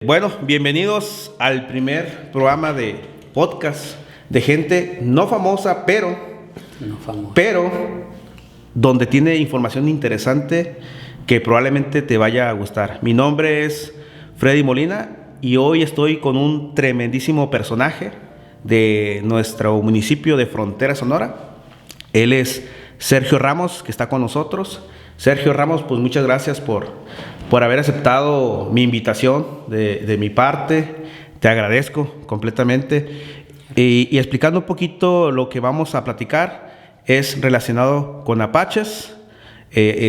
Bueno, bienvenidos al primer programa de podcast de gente no famosa, pero donde tiene información interesante que probablemente te vaya a gustar. Mi nombre es Freddy Molina y hoy estoy con un tremendísimo personaje de nuestro municipio de Frontera, Sonora. Él es Sergio Ramos, que está con nosotros. Sergio Ramos, pues muchas gracias por haber aceptado mi invitación de mi parte. Te agradezco completamente. Y explicando un poquito lo que vamos a platicar es relacionado con apaches.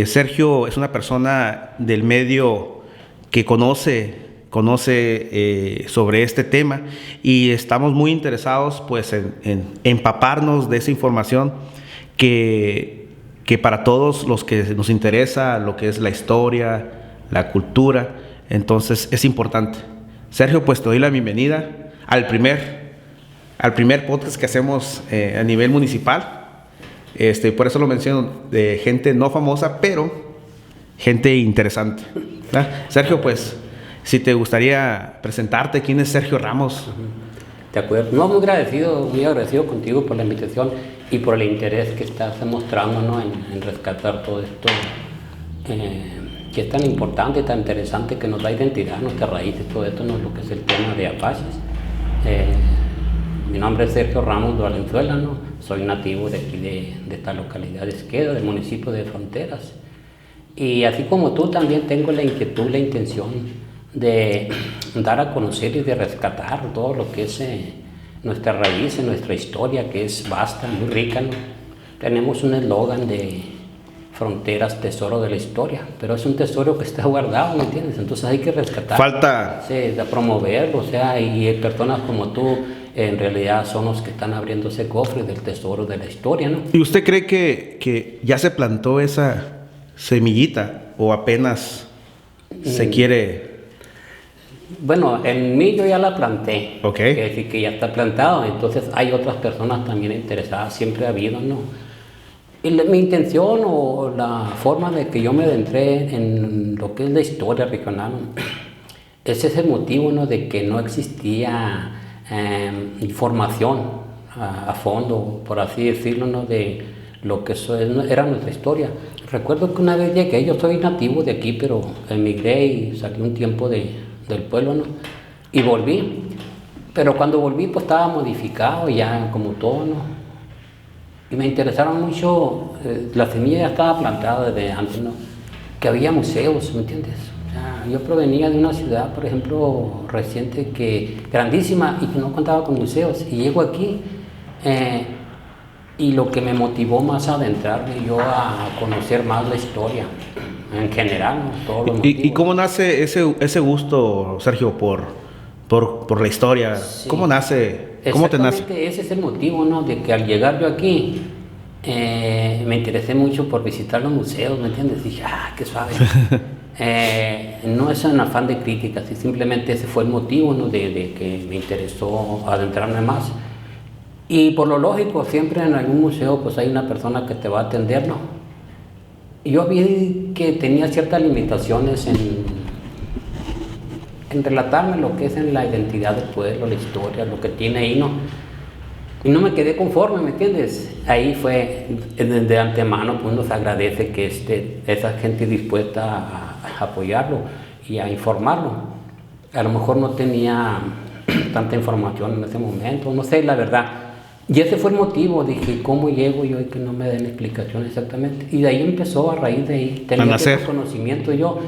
Sergio es una persona del medio que conoce sobre este tema y estamos muy interesados pues en empaparnos de esa información que para todos los que nos interesa lo que es la historia, la cultura, entonces es importante. Sergio, pues te doy la bienvenida al primer podcast que hacemos a nivel municipal. Por eso lo menciono, de gente no famosa, pero gente interesante, ¿verdad? Sergio, pues, si te gustaría presentarte, ¿quién es Sergio Ramos? De acuerdo. No, muy agradecido contigo por la invitación y por el interés que estás mostrando, ¿no? en rescatar todo esto que es tan importante y tan interesante, que nos da identidad, nuestras raíces, todo esto, ¿no? Lo que es el tema de apaches. Mi nombre es Sergio Ramos de Valenzuela, ¿no? Soy nativo de aquí de esta localidad de Esqueda, del municipio de Fronteras. Y así como tú, también tengo la inquietud, la intención de dar a conocer y de rescatar todo lo que es nuestra raíz, nuestra historia, que es vasta, muy rica, ¿no? Tenemos un eslogan de Fronteras, tesoro de la historia, pero es un tesoro que está guardado, ¿me entiendes? Entonces hay que rescatar. Falta. Sí, de promoverlo, o sea, y personas como tú en realidad son los que están abriendo ese cofre del tesoro de la historia, ¿no? ¿Y usted cree que ya se plantó esa semillita o apenas se quiere? Bueno, en mí yo ya la planté, Okay. Quiere decir que ya está plantado, entonces hay otras personas también interesadas, siempre ha habido, ¿no? Y mi intención o la forma de que yo me adentré en lo que es la historia regional, ¿no? Es ese motivo, ¿no? De que no existía información a fondo, por así decirlo, ¿no? De lo que era nuestra historia. Recuerdo que una vez llegué, yo soy nativo de aquí, pero emigré y salí un tiempo del pueblo, ¿no? Y volví, pero cuando volví pues estaba modificado ya como todo, ¿no? Y me interesaron mucho, la semilla ya estaba plantada desde antes, ¿no? Que había museos, ¿me entiendes? O sea, yo provenía de una ciudad, por ejemplo, reciente, grandísima y que no contaba con museos. Y llego aquí y lo que me motivó más a adentrarme yo a conocer más la historia en general, ¿no? Todos los motivos. ¿Y cómo nace ese gusto, Sergio, por la historia? Sí. ¿Cómo nace? ¿Cómo te nace? Ese es el motivo, ¿no? De que al llegar yo aquí me interesé mucho por visitar los museos, ¿me entiendes? Dije, qué suave. No es un afán de crítica, simplemente ese fue el motivo, ¿no? de que me interesó adentrarme más. Y por lo lógico, siempre en algún museo pues hay una persona que te va a atender, ¿no? Y yo vi que tenía ciertas limitaciones en relatarme lo que es en la identidad del pueblo, la historia, lo que tiene ahí, ¿no? Y no me quedé conforme, ¿me entiendes? Ahí fue, de antemano, pues nos agradece que esa gente dispuesta a apoyarlo y a informarlo. A lo mejor no tenía tanta información en ese momento, no sé, la verdad. Y ese fue el motivo, dije, ¿cómo llego yo y que no me den explicación exactamente? Y de ahí empezó, a raíz de ahí, tenía ese conocimiento yo.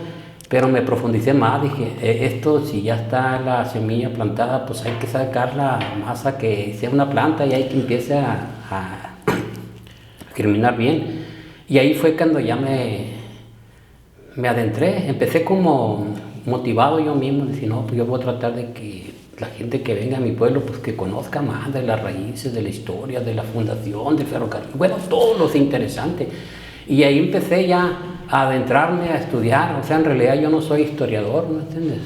Pero me profundicé más, dije, esto si ya está la semilla plantada, pues hay que sacarla más a que sea una planta y hay que empiece a germinar bien. Y ahí fue cuando ya me adentré, empecé como motivado yo mismo, decir, no, pues yo voy a tratar de que la gente que venga a mi pueblo, pues que conozca más de las raíces, de la historia, de la fundación, del ferrocarril, bueno, todo lo interesante. Y ahí empecé ya a adentrarme a estudiar, o sea, en realidad yo no soy historiador, ¿no entiendes?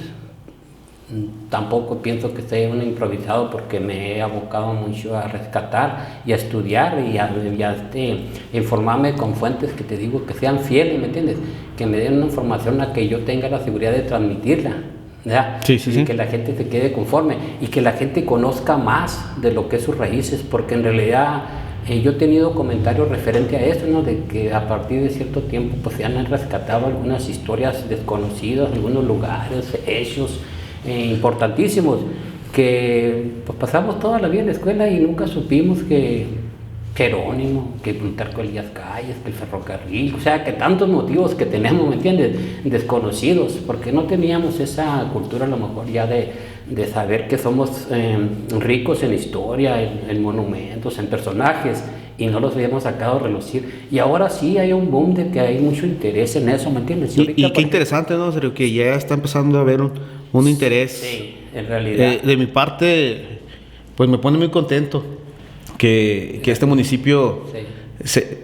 Tampoco pienso que sea un improvisado porque me he abocado mucho a rescatar y a estudiar y a informarme con fuentes que te digo que sean fieles, ¿me entiendes? Que me den una información a que yo tenga la seguridad de transmitirla, ¿verdad? Sí, sí, y sí. que la gente se quede conforme y que la gente conozca más de lo que es sus raíces, porque en realidad yo he tenido comentarios referente a esto, ¿no? De que a partir de cierto tiempo pues se han rescatado algunas historias desconocidas, algunos lugares, hechos importantísimos, que pues pasamos toda la vida en la escuela y nunca supimos que Jerónimo, que Plutarco Elías Calles, que el ferrocarril, o sea, que tantos motivos que tenemos, ¿me entiendes? Desconocidos, porque no teníamos esa cultura a lo mejor ya de saber que somos ricos en historia, en monumentos, en personajes, y no los habíamos sacado a relucir. Y ahora sí hay un boom de que hay mucho interés en eso, ¿me entiendes? Y qué interesante, ¿no? Serio, que ya está empezando a haber un interés. Sí, en realidad. De mi parte, pues me pone muy contento que este municipio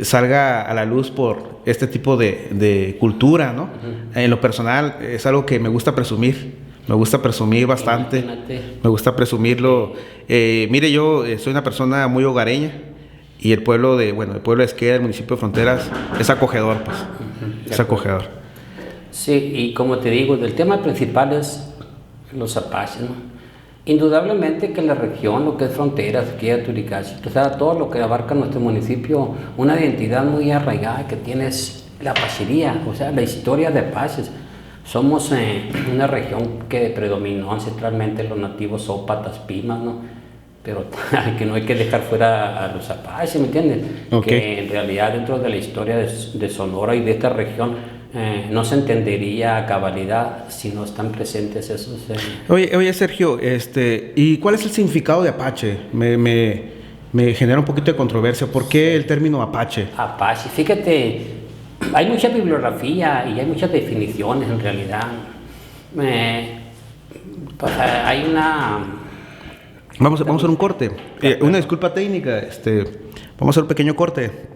salga a la luz por este tipo de cultura, ¿no? En lo personal es algo que me gusta presumir bastante. Imagínate. Me gusta presumirlo. Mire, yo soy una persona muy hogareña y el pueblo de Esqueda, el municipio de Fronteras, es acogedor, pues. Es acogedor. Sí, y como te digo, el tema principal es los apaches, ¿no? Indudablemente que la región, lo que es Fronteras, Esqueda, Turicachi, o sea, todo lo que abarca nuestro municipio, una identidad muy arraigada que tiene es la apachería, o sea, la historia de apaches. Somos una región que predominó ancestralmente los nativos ópatas, pimas, ¿no? Pero que no hay que dejar fuera a los apaches, ¿me entiendes? Okay. Que en realidad dentro de la historia de Sonora y de esta región no se entendería a cabalidad si no están presentes esos... Oye, Sergio, ¿y cuál es el significado de Apache? Me genera un poquito de controversia. ¿Por qué el término Apache? Apache, fíjate, hay mucha bibliografía y hay muchas definiciones en realidad. Pues, hay una... Vamos a hacer un corte. Una disculpa técnica. Vamos a hacer un pequeño corte.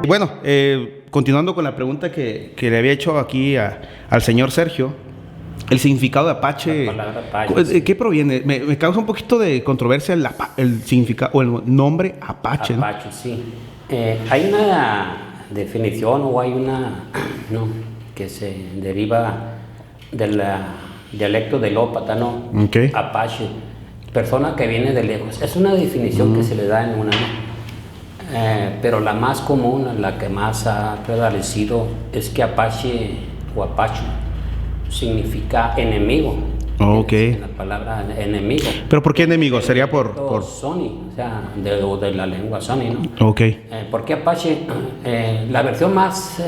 Bueno, continuando con la pregunta que le había hecho aquí al señor Sergio, el significado de Apache, La palabra Apache, ¿de qué proviene? Me causa un poquito de controversia el significado o el nombre Apache, ¿no? Apache, sí. Hay una definición o hay una que se deriva del dialecto del ópata, ¿no? Okay. Apache, persona que viene de lejos. Es una definición que se le da en una, pero la más común, la que más ha prevalecido es que Apache o Apacho significa enemigo. Okay. La palabra enemigo. ¿Pero por qué enemigo? Sería por... Soni, o sea, de la lengua Soni, ¿no? Ok. ¿Por qué Apache? La versión más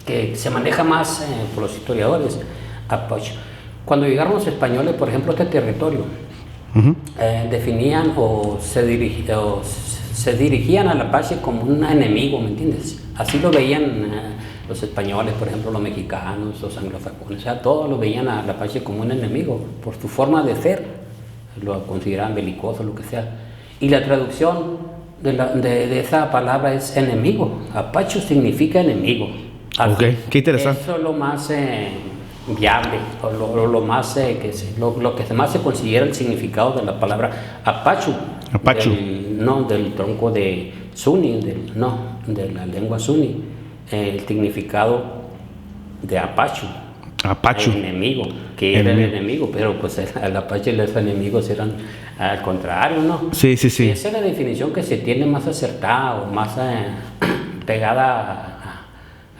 que se maneja más por los historiadores, Apache. Cuando llegaron los españoles, por ejemplo, a este territorio, definían o se dirigían al Apache como un enemigo, ¿me entiendes? Así lo veían los españoles, por ejemplo, los mexicanos, los anglosajones, o sea, todos lo veían al Apache como un enemigo, por su forma de ser, lo consideraban belicoso, lo que sea. Y la traducción de esa palabra es enemigo. Apache significa enemigo. Así, ok, qué interesante. Eso es lo más viable, o lo más lo que más se considera el significado de la palabra Apachu. Apachu. Del tronco de Suni, de la lengua Suni. el significado de Apache. Apache. El enemigo, que era el enemigo, pero pues el Apache y los enemigos eran al contrario, ¿no? Sí, sí, sí. Esa es la definición que se tiene más acertada o más pegada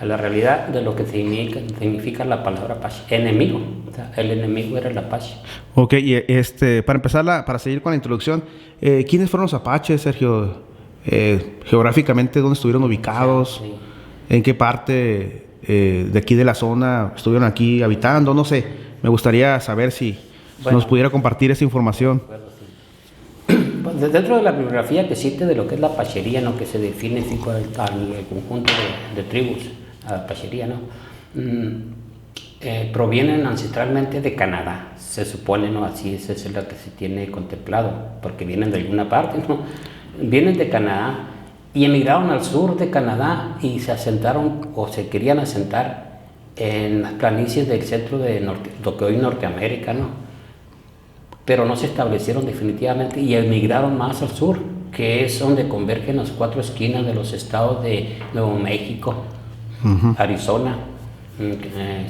a la realidad de lo que significa la palabra Apache. Enemigo, o sea, el enemigo era el Apache. Ok, y para empezar, para seguir con la introducción, ¿quiénes fueron los apaches, Sergio? Geográficamente, ¿dónde estuvieron ubicados? Sí. ¿En qué parte de aquí de la zona estuvieron aquí habitando? No sé, me gustaría saber si nos pudiera compartir esa información. Pues dentro de la bibliografía que existe de lo que es la apachería, ¿no? Que se define así con el conjunto de tribus, la apachería, ¿no? Provienen ancestralmente de Canadá, se supone, ¿no? Así es lo que se tiene contemplado, porque vienen de alguna parte, ¿no? Vienen de Canadá y emigraron al sur de Canadá y se asentaron o se querían asentar en las planicies del centro de lo que hoy es Norteamérica, ¿no? Pero no se establecieron definitivamente y emigraron más al sur, que es donde convergen las 4 esquinas de los estados de Nuevo México, Arizona,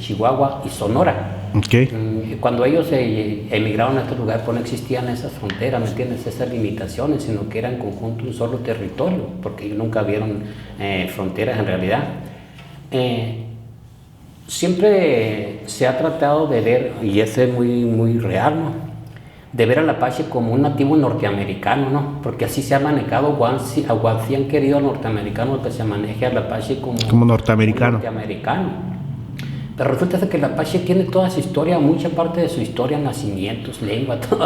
Chihuahua y Sonora. Okay. Cuando ellos emigraron a este lugar, pues no existían esas fronteras, ¿me entiendes? Esas limitaciones, sino que eran en conjunto un solo territorio, porque ellos nunca vieron fronteras en realidad. Siempre se ha tratado de ver, y eso es muy, muy real, ¿no? De ver al Apache como un nativo norteamericano, ¿no? Porque así se ha manejado, así han querido al norteamericano que se maneje al Apache como norteamericano. Pero resulta que el Apache tiene toda su historia, mucha parte de su historia, nacimientos, lengua, todo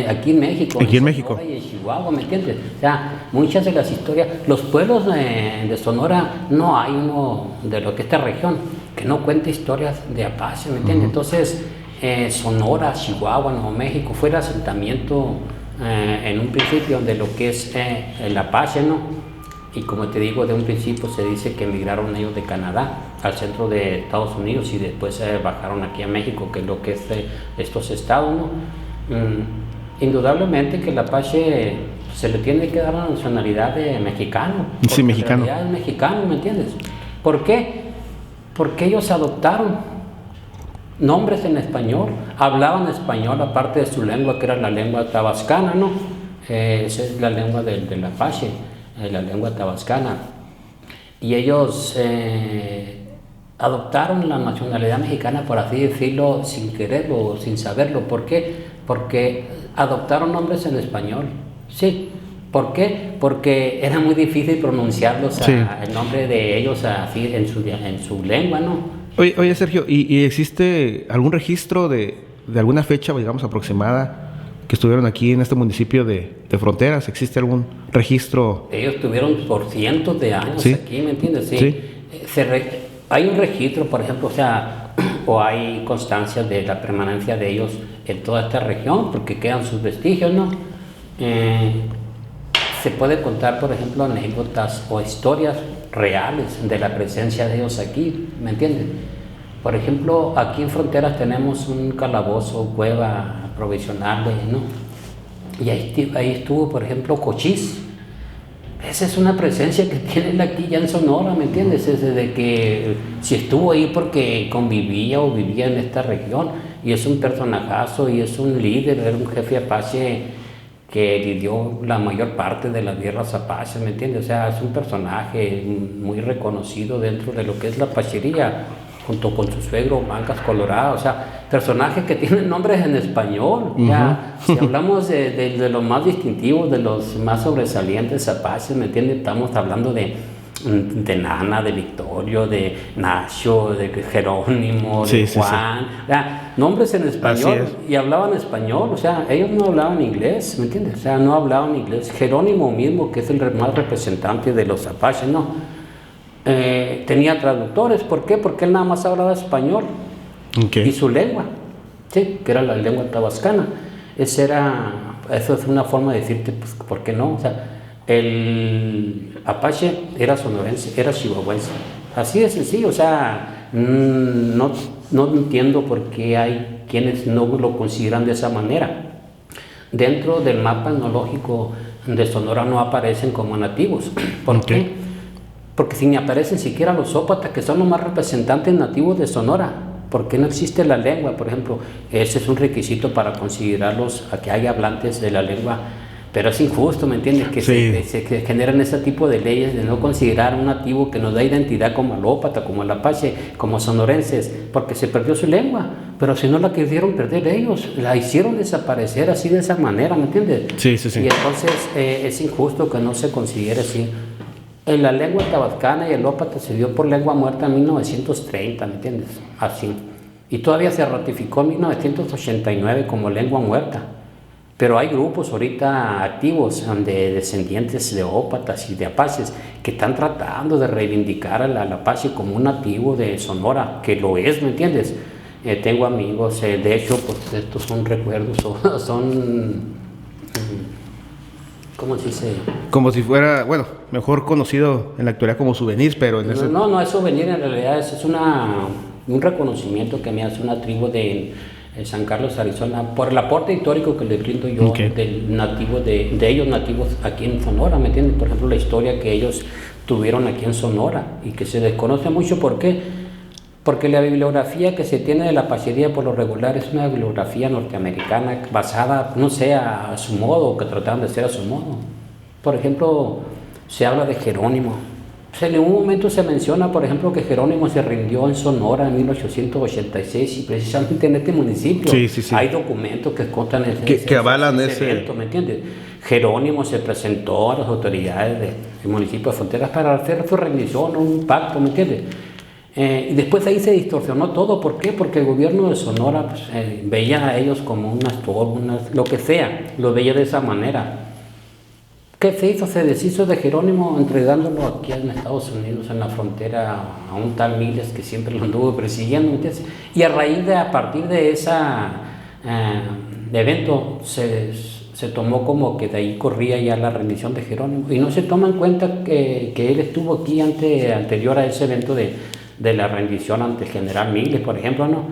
aquí en México. Aquí en México. Y en Chihuahua, ¿me entiendes? O sea, muchas de las historias, los pueblos de Sonora, no hay uno de lo que esta región que no cuente historias de Apache, ¿me entiendes? Entonces, Sonora, Chihuahua, Nuevo México, fue el asentamiento en un principio de lo que es el Apache, ¿no? Y como te digo, de un principio se dice que emigraron ellos de Canadá al centro de Estados Unidos y después bajaron aquí a México, que es lo que es estos estados, ¿no? Indudablemente que el Apache se le tiene que dar la nacionalidad de mexicano. Sí, mexicano. En realidad es mexicano, ¿me entiendes? ¿Por qué? Porque ellos adoptaron nombres en español, hablaban español aparte de su lengua, que era la lengua tabascana, ¿no? Esa es la lengua del Apache, la lengua tabascana. Y ellos adoptaron la nacionalidad mexicana, por así decirlo, sin quererlo o sin saberlo. ¿Por qué? Porque adoptaron nombres en español. Sí. ¿Por qué? Porque era muy difícil pronunciarlos, sí, el nombre de ellos así en su lengua, ¿no? Oye Sergio, ¿y existe algún registro de alguna fecha, digamos, aproximada que estuvieron aquí en este municipio de Fronteras? ¿Existe algún registro? Ellos estuvieron por cientos de años, ¿sí?, aquí, ¿me entiendes? Sí. ¿Sí? Hay un registro, por ejemplo, o hay constancias de la permanencia de ellos en toda esta región, porque quedan sus vestigios, ¿no? Se puede contar, por ejemplo, anécdotas o historias reales de la presencia de ellos aquí, ¿me entiendes? Por ejemplo, aquí en Fronteras tenemos un calabozo, cueva provisional, ¿no? Y ahí estuvo, por ejemplo, Cochís. Esa es una presencia que tiene aquí ya en Sonora, ¿me entiendes? Es de que si estuvo ahí porque convivía o vivía en esta región, y es un personajazo, y es un líder, era un jefe apache que lidió la mayor parte de las guerras apaches, ¿me entiendes? O sea, es un personaje muy reconocido dentro de lo que es la apachería, junto con su suegro, Mangas Colorado, o sea, personajes que tienen nombres en español. Ya, si hablamos de los más distintivos, de los más sobresalientes apaches, ¿me entiendes? Estamos hablando de Nana, de Victorio, de Nacho, de Jerónimo, de Juan, sí. O sea, nombres en español, y hablaban español, o sea, ellos no hablaban inglés, ¿me entiendes? O sea, no hablaban inglés. Jerónimo mismo, que es el más representante de los apaches, ¿no? Tenía traductores. ¿Por qué? Porque él nada más hablaba español, y su lengua, sí, que era la lengua tabascana. Eso es una forma de decirte, pues, ¿por qué no? O sea, el apache era sonorense, era chihuahuense, así de sencillo. O sea, no entiendo por qué hay quienes no lo consideran de esa manera. Dentro del mapa etnológico de Sonora no aparecen como nativos. ¿Por qué? Porque si ni aparecen siquiera los ópatas, que son los más representantes nativos de Sonora, ¿por qué no existe la lengua? Por ejemplo, ese es un requisito para considerarlos a que haya hablantes de la lengua. Pero es injusto, ¿me entiendes? Que se generan ese tipo de leyes de no considerar un nativo que nos da identidad como el ópata, como el apache, como sonorenses, porque se perdió su lengua. Pero si no la quisieron perder ellos, la hicieron desaparecer así de esa manera, ¿me entiendes? Sí. Y entonces es injusto que no se considere así. En la lengua tabascana y el ópata se dio por lengua muerta en 1930, ¿me entiendes? Así. Y todavía se ratificó en 1989 como lengua muerta. Pero hay grupos ahorita activos de descendientes de ópatas y de apaches que están tratando de reivindicar al apache como un nativo de Sonora, que lo es, ¿me entiendes? Tengo amigos, de hecho, pues estos son recuerdos, son, ¿cómo se dice? Como si fuera, bueno, mejor conocido en la actualidad como souvenir, pero en ese... No es souvenir, en realidad es un reconocimiento que me hace una tribu de San Carlos, Arizona, por el aporte histórico que le brindo yo del nativo de ellos nativos aquí en Sonora, ¿me entiendes? Por ejemplo, la historia que ellos tuvieron aquí en Sonora y que se desconoce mucho. ¿Por qué? Porque la bibliografía que se tiene de la apachería por lo regular es una bibliografía norteamericana basada, no sé, a su modo, o que trataban de hacer a su modo. Por ejemplo, se habla de Jerónimo. En un momento se menciona, por ejemplo, que Jerónimo se rindió en Sonora en 1886 y precisamente en este municipio hay documentos que contan que avalan ese evento, ¿me entiendes? Jerónimo se presentó a las autoridades del municipio de Fronteras para hacer su rendición, un pacto, ¿me entiendes? Y después ahí se distorsionó todo. ¿Por qué? Porque el gobierno de Sonora pues, veía a ellos como unas lo que sea, lo veía de esa manera. ¿Qué se hizo? Se deshizo de Jerónimo entregándolo aquí en Estados Unidos, en la frontera, a un tal Miles que siempre lo anduvo persiguiendo. ¿Entiendes? Y a partir de ese evento se tomó como que de ahí corría ya la rendición de Jerónimo. Y no se toma en cuenta que él estuvo aquí anterior a ese evento de la rendición ante el general Miles, por ejemplo, ¿no?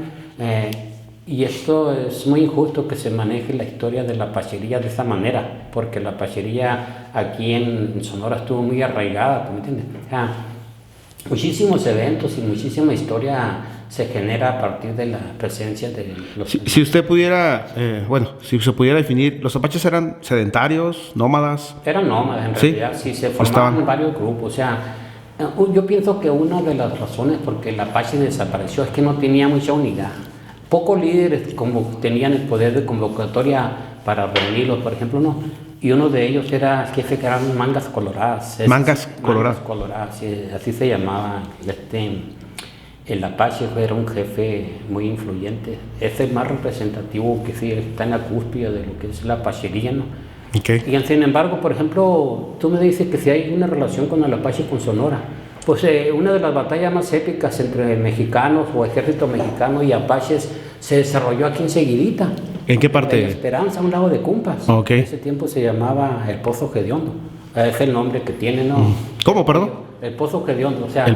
Y esto es muy injusto que se maneje la historia de la apachería de esa manera, porque la apachería aquí en Sonora estuvo muy arraigada, ¿me entiendes? O sea, muchísimos eventos y muchísima historia se genera a partir de la presencia de los... Si usted pudiera, si se pudiera definir, ¿los apaches eran sedentarios, nómadas? Eran nómadas, en realidad, sí, se formaban en varios grupos, o sea, yo pienso que una de las razones por que el apache desapareció es que no tenía mucha unidad. Pocos líderes como tenían el poder de convocatoria para reunirlos, por ejemplo, no. Y uno de ellos era el jefe que eran Mangas Coloradas. Mangas Coloradas, sí, así se llamaba. El apache era un jefe muy influyente. Es el más representativo que sí está en la cúspide de lo que es la apachería, ¿no? Okay. Y sin embargo, por ejemplo, tú me dices que si hay una relación con el apache con Sonora. Pues una de las batallas más épicas entre mexicanos o ejército mexicano y apaches se desarrolló aquí enseguidita. ¿En qué parte? En Esperanza, a un lado de Cumpas. Okay. En ese tiempo se llamaba el Pozo Hediondo. Es el nombre que tiene, ¿no? ¿Cómo, perdón? El Pozo Hediondo, o sea,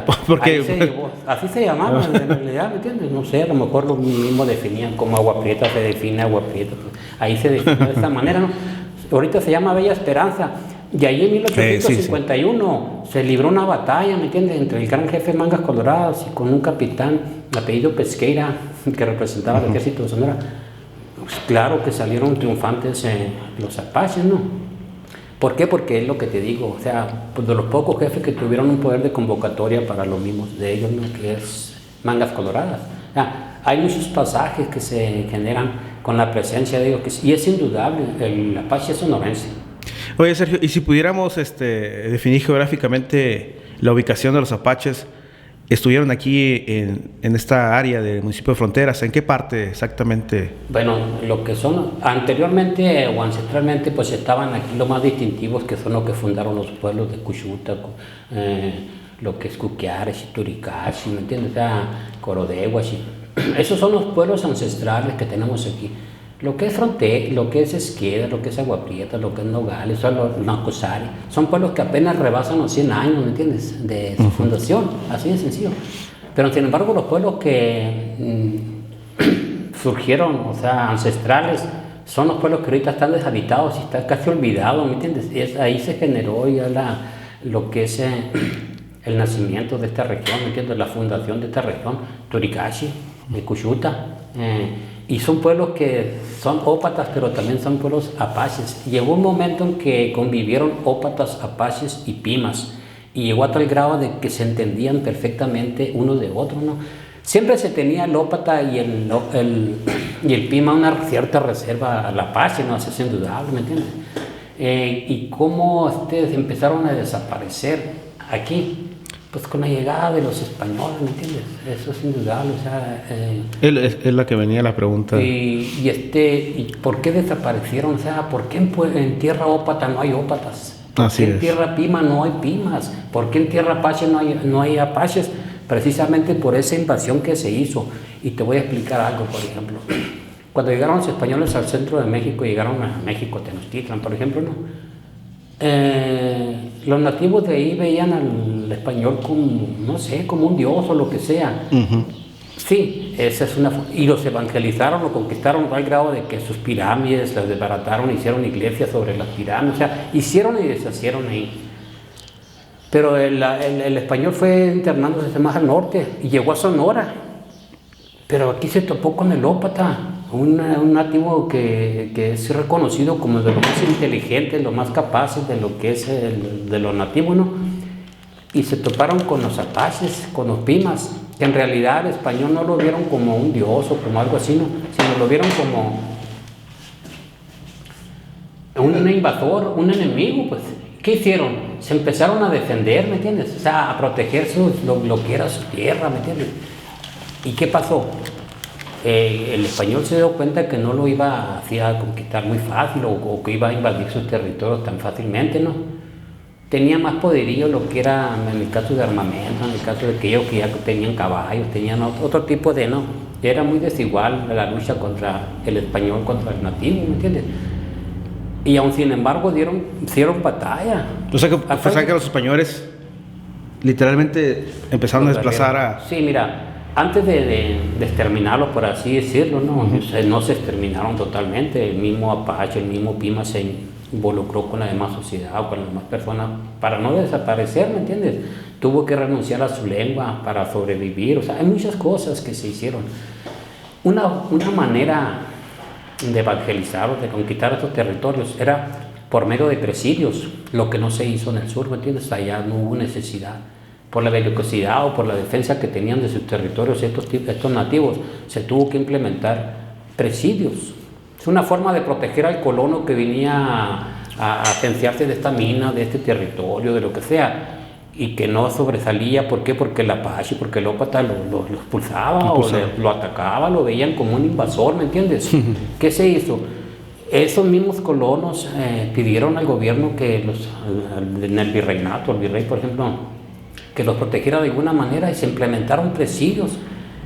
así se llamaba en realidad, ¿me entiendes? No sé, a lo mejor lo mismo definían como Agua Prieta, se define Agua Prieta. Pues, ahí se definió de esta manera, ¿no? Ahorita se llama Bella Esperanza. Y ahí en 1851 se libró una batalla, ¿me entiendes?, entre el gran jefe Mangas Coloradas y con un capitán apellido Pesqueira que representaba al ejército de Sonora. Pues claro que salieron triunfantes los apaches, ¿no? ¿Por qué? Porque es lo que te digo, o sea, pues de los pocos jefes que tuvieron un poder de convocatoria para los mismos de ellos, ¿no?, que es Mangas Coloradas. O sea, hay muchos pasajes que se generan con la presencia de ellos, y es indudable, el apache es sonorense. Oye, Sergio, y si pudiéramos definir geográficamente la ubicación de los apaches, estuvieron aquí en esta área del municipio de Fronteras, ¿en qué parte exactamente? Bueno, lo que son anteriormente o ancestralmente, pues estaban aquí los más distintivos, que son los que fundaron los pueblos de Cuchuta, lo que es Cuquiares y Turicachi, ¿me entiendes? O sea, Corodeguas. Esos son los pueblos ancestrales que tenemos aquí. Lo que es Frontera, lo que es Esqueda, lo que es Agua Prieta, lo que es Nogales, son los Nacosari, son pueblos que apenas rebasan los 100 años, ¿me entiendes?, de su fundación, así de sencillo. Pero sin embargo, los pueblos que surgieron, o sea, ancestrales, son los pueblos que ahorita están deshabitados y están casi olvidados, ¿me entiendes? Ahí se generó ya lo que es el nacimiento de esta región, ¿me entiendes? La fundación de esta región, Turicachi, de Cuyuta, y son pueblos que son ópatas, pero también son pueblos apaches. Llegó un momento en que convivieron ópatas, apaches y pimas, y llegó a tal grado de que se entendían perfectamente unos de otros, ¿no? Siempre se tenía el ópata y el pima una cierta reserva al apache, ¿no? Eso es indudable, ¿me entiendes? Y cómo ustedes empezaron a desaparecer aquí, pues con la llegada de los españoles, ¿me entiendes? Eso es indudable, o sea... Es la que venía la pregunta. ¿Y por qué desaparecieron? O sea, ¿por qué en tierra ópata no hay ópatas? ¿Por qué en tierra pima no hay pimas? ¿Por qué en tierra apache no hay apaches? Precisamente por esa invasión que se hizo. Y te voy a explicar algo, por ejemplo. Cuando llegaron los españoles al centro de México, llegaron a México, Tenochtitlan, por ejemplo, ¿no? Los nativos de ahí veían al español como, no sé, como un dios o lo que sea. Uh-huh. Sí, esa es y los evangelizaron, lo conquistaron al grado de que sus pirámides las desbarataron, hicieron iglesias sobre las pirámides, o sea, hicieron y deshacieron ahí. Pero el español fue internándose más al norte y llegó a Sonora. Pero aquí se topó con el ópata, un nativo que es reconocido como de los más inteligentes, los más capaces de lo que es de los nativos, ¿no? Y se toparon con los apaches, con los pimas, que en realidad el español no lo vieron como un dios o como algo así, ¿no? Sino lo vieron como un invasor, un enemigo, pues. ¿Qué hicieron? Se empezaron a defender, ¿me entiendes? O sea, a proteger lo que era su tierra, ¿me entiendes? ¿Y qué pasó? El español se dio cuenta que no lo iba a conquistar muy fácil o que iba a invadir sus territorios tan fácilmente, ¿no? Tenía más poderío lo que era en el caso de armamento, en el caso de aquellos que ya tenían caballos, tenían otro tipo de, ¿no? Era muy desigual la lucha contra el español, contra el nativo, ¿me entiendes? Y aún sin embargo hicieron batalla. O sea que los españoles literalmente empezaron a desplazar a... Sí, mira, antes de exterminarlo, por así decirlo, ¿no? Uh-huh. No se exterminaron totalmente. El mismo apache, el mismo pima se involucró con la demás sociedad o con las demás personas para no desaparecer, ¿me entiendes? Tuvo que renunciar a su lengua para sobrevivir. O sea, hay muchas cosas que se hicieron. Una manera de evangelizar o de conquistar estos territorios era por medio de presidios, lo que no se hizo en el sur, ¿me entiendes? Allá no hubo necesidad. Por la belicosidad o por la defensa que tenían de sus territorios estos nativos, se tuvo que implementar presidios. Es una forma de proteger al colono que venía a agenciarse de esta mina, de este territorio, de lo que sea, y que no sobresalía. ¿Por qué? Porque el apache, porque el ópata lo expulsaba o lo atacaba, lo veían como un invasor, ¿me entiendes? ¿Qué se hizo? Esos mismos colonos pidieron al gobierno que en el virreinato, el virrey, por ejemplo, que los protegiera de alguna manera, y se implementaron presidios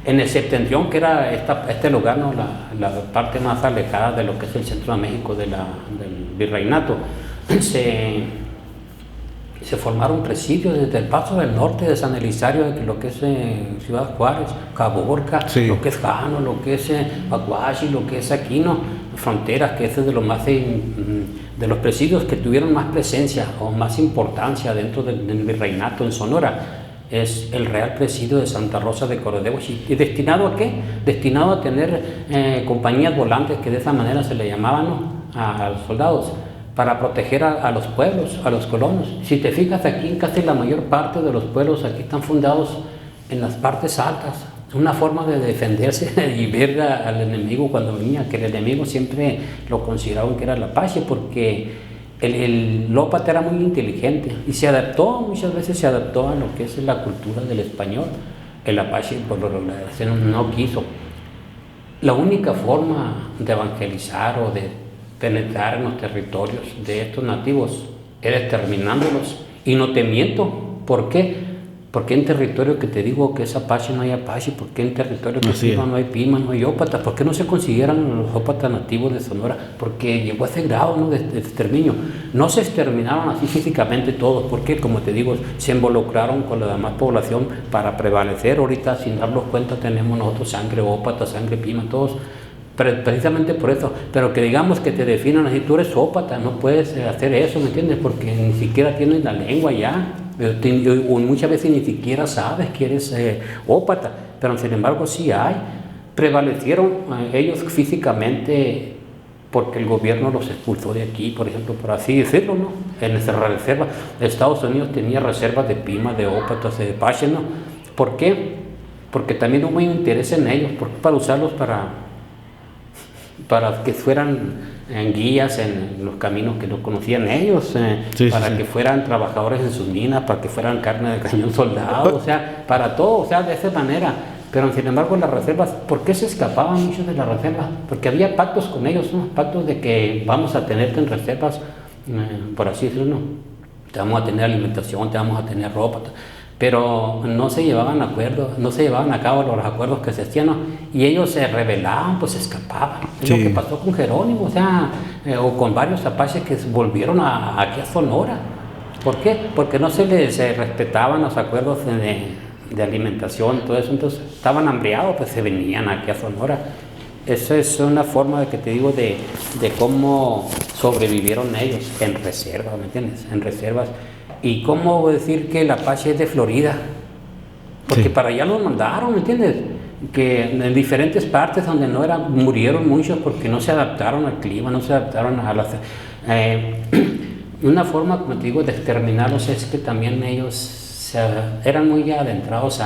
en el septentrión, que era este lugar, ¿no? la parte más alejada de lo que es el centro de México del virreinato. Se formaron presidios desde el Paso del Norte de San Elizario, lo que es Ciudad Juárez, Caborca, sí. Lo que es Jano, lo que es Baguachi, lo que es Aquino, Fronteras, que es de los más de los presidios que tuvieron más presencia o más importancia dentro del virreinato en Sonora. Es el Real Presidio de Santa Rosa de Corodehuachi. ¿Y destinado a qué? Destinado a tener compañías volantes, que de esa manera se le llamaban, ¿no? a los soldados, para proteger a los pueblos, a los colonos. Si te fijas, aquí casi la mayor parte de los pueblos aquí están fundados en las partes altas. Una forma de defenderse y ver al enemigo cuando venía, que el enemigo siempre lo consideraban que era el apache, porque el ópata era muy inteligente y se adaptó, muchas veces se adaptó a lo que es la cultura del español. El apache por lo regular no quiso. La única forma de evangelizar o de penetrar en los territorios de estos nativos era exterminándolos. Y no te miento, ¿por qué? Porque en territorio que te digo que es apache no hay apache, porque en territorio que pima no hay pima, no hay ópatas. ¿Por qué no se consideran los ópatas nativos de Sonora? Porque llegó a ese grado, ¿no? de exterminio. No se exterminaron así físicamente todos, porque como te digo, se involucraron con la demás población para prevalecer. Ahorita, sin darnos cuenta, tenemos nosotros sangre ópata, sangre pima, todos precisamente por eso, pero que digamos que te definan así, tú eres ópata, no puedes hacer eso, ¿me entiendes? Porque ni siquiera tienes la lengua ya, o muchas veces ni siquiera sabes que eres ópata, pero sin embargo sí hay. Prevalecieron ellos físicamente porque el gobierno los expulsó de aquí, por ejemplo, por así decirlo, ¿no? En nuestra reserva, Estados Unidos tenía reservas de pimas, de ópatas, de paches, ¿no? ¿Por qué? Porque también hubo interés en ellos, para usarlos para que fueran guías en los caminos que no conocían ellos, para que fueran trabajadores en sus minas, para que fueran carne de cañón soldado, o sea, para todo, o sea, de esa manera. Pero sin embargo las reservas, ¿por qué se escapaban muchos de las reservas? Porque había pactos con ellos, ¿no? Pactos de que vamos a tenerte en reservas, por así decirlo, ¿no? Te vamos a tener alimentación, te vamos a tener ropa, pero no se llevaban acuerdos, no se llevaban a cabo los acuerdos que se hacían, ¿no? Y ellos se rebelaban, pues se escapaban. Es lo que pasó con Jerónimo, o sea, o con varios apaches que volvieron aquí a Sonora. ¿Por qué? Porque no se les respetaban los acuerdos de alimentación y todo eso, entonces estaban hambriados, pues se venían aquí a Sonora. Esa es una forma de que te digo de cómo sobrevivieron ellos en reservas, ¿me entiendes? En reservas. Y cómo decir que el Apache es de Florida, porque para allá los mandaron, ¿me entiendes? Que en diferentes partes donde no eran, murieron muchos porque no se adaptaron al clima, no se adaptaron a las... una forma, como te digo, de exterminarlos es que también ellos eran muy adentrados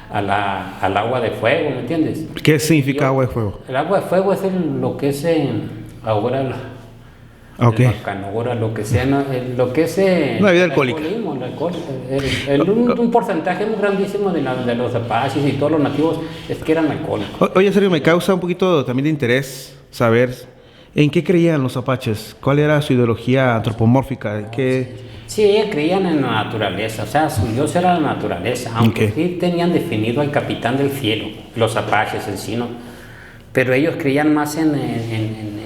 al agua de fuego, ¿me entiendes? ¿Qué significa agua de fuego? El agua de fuego es lo que es ahora el bacanora, lo que sea, lo que es una bebida alcohólica. Un porcentaje muy grandísimo de los apaches y todos los nativos es que eran alcohólicos. Oye, Sergio, me causa un poquito también de interés saber en qué creían los apaches, cuál era su ideología antropomórfica, Sí, ellos creían en la naturaleza, o sea, su dios era la naturaleza, aunque sí tenían definido al capitán del cielo, los apaches en sí, ¿no? Pero ellos creían más en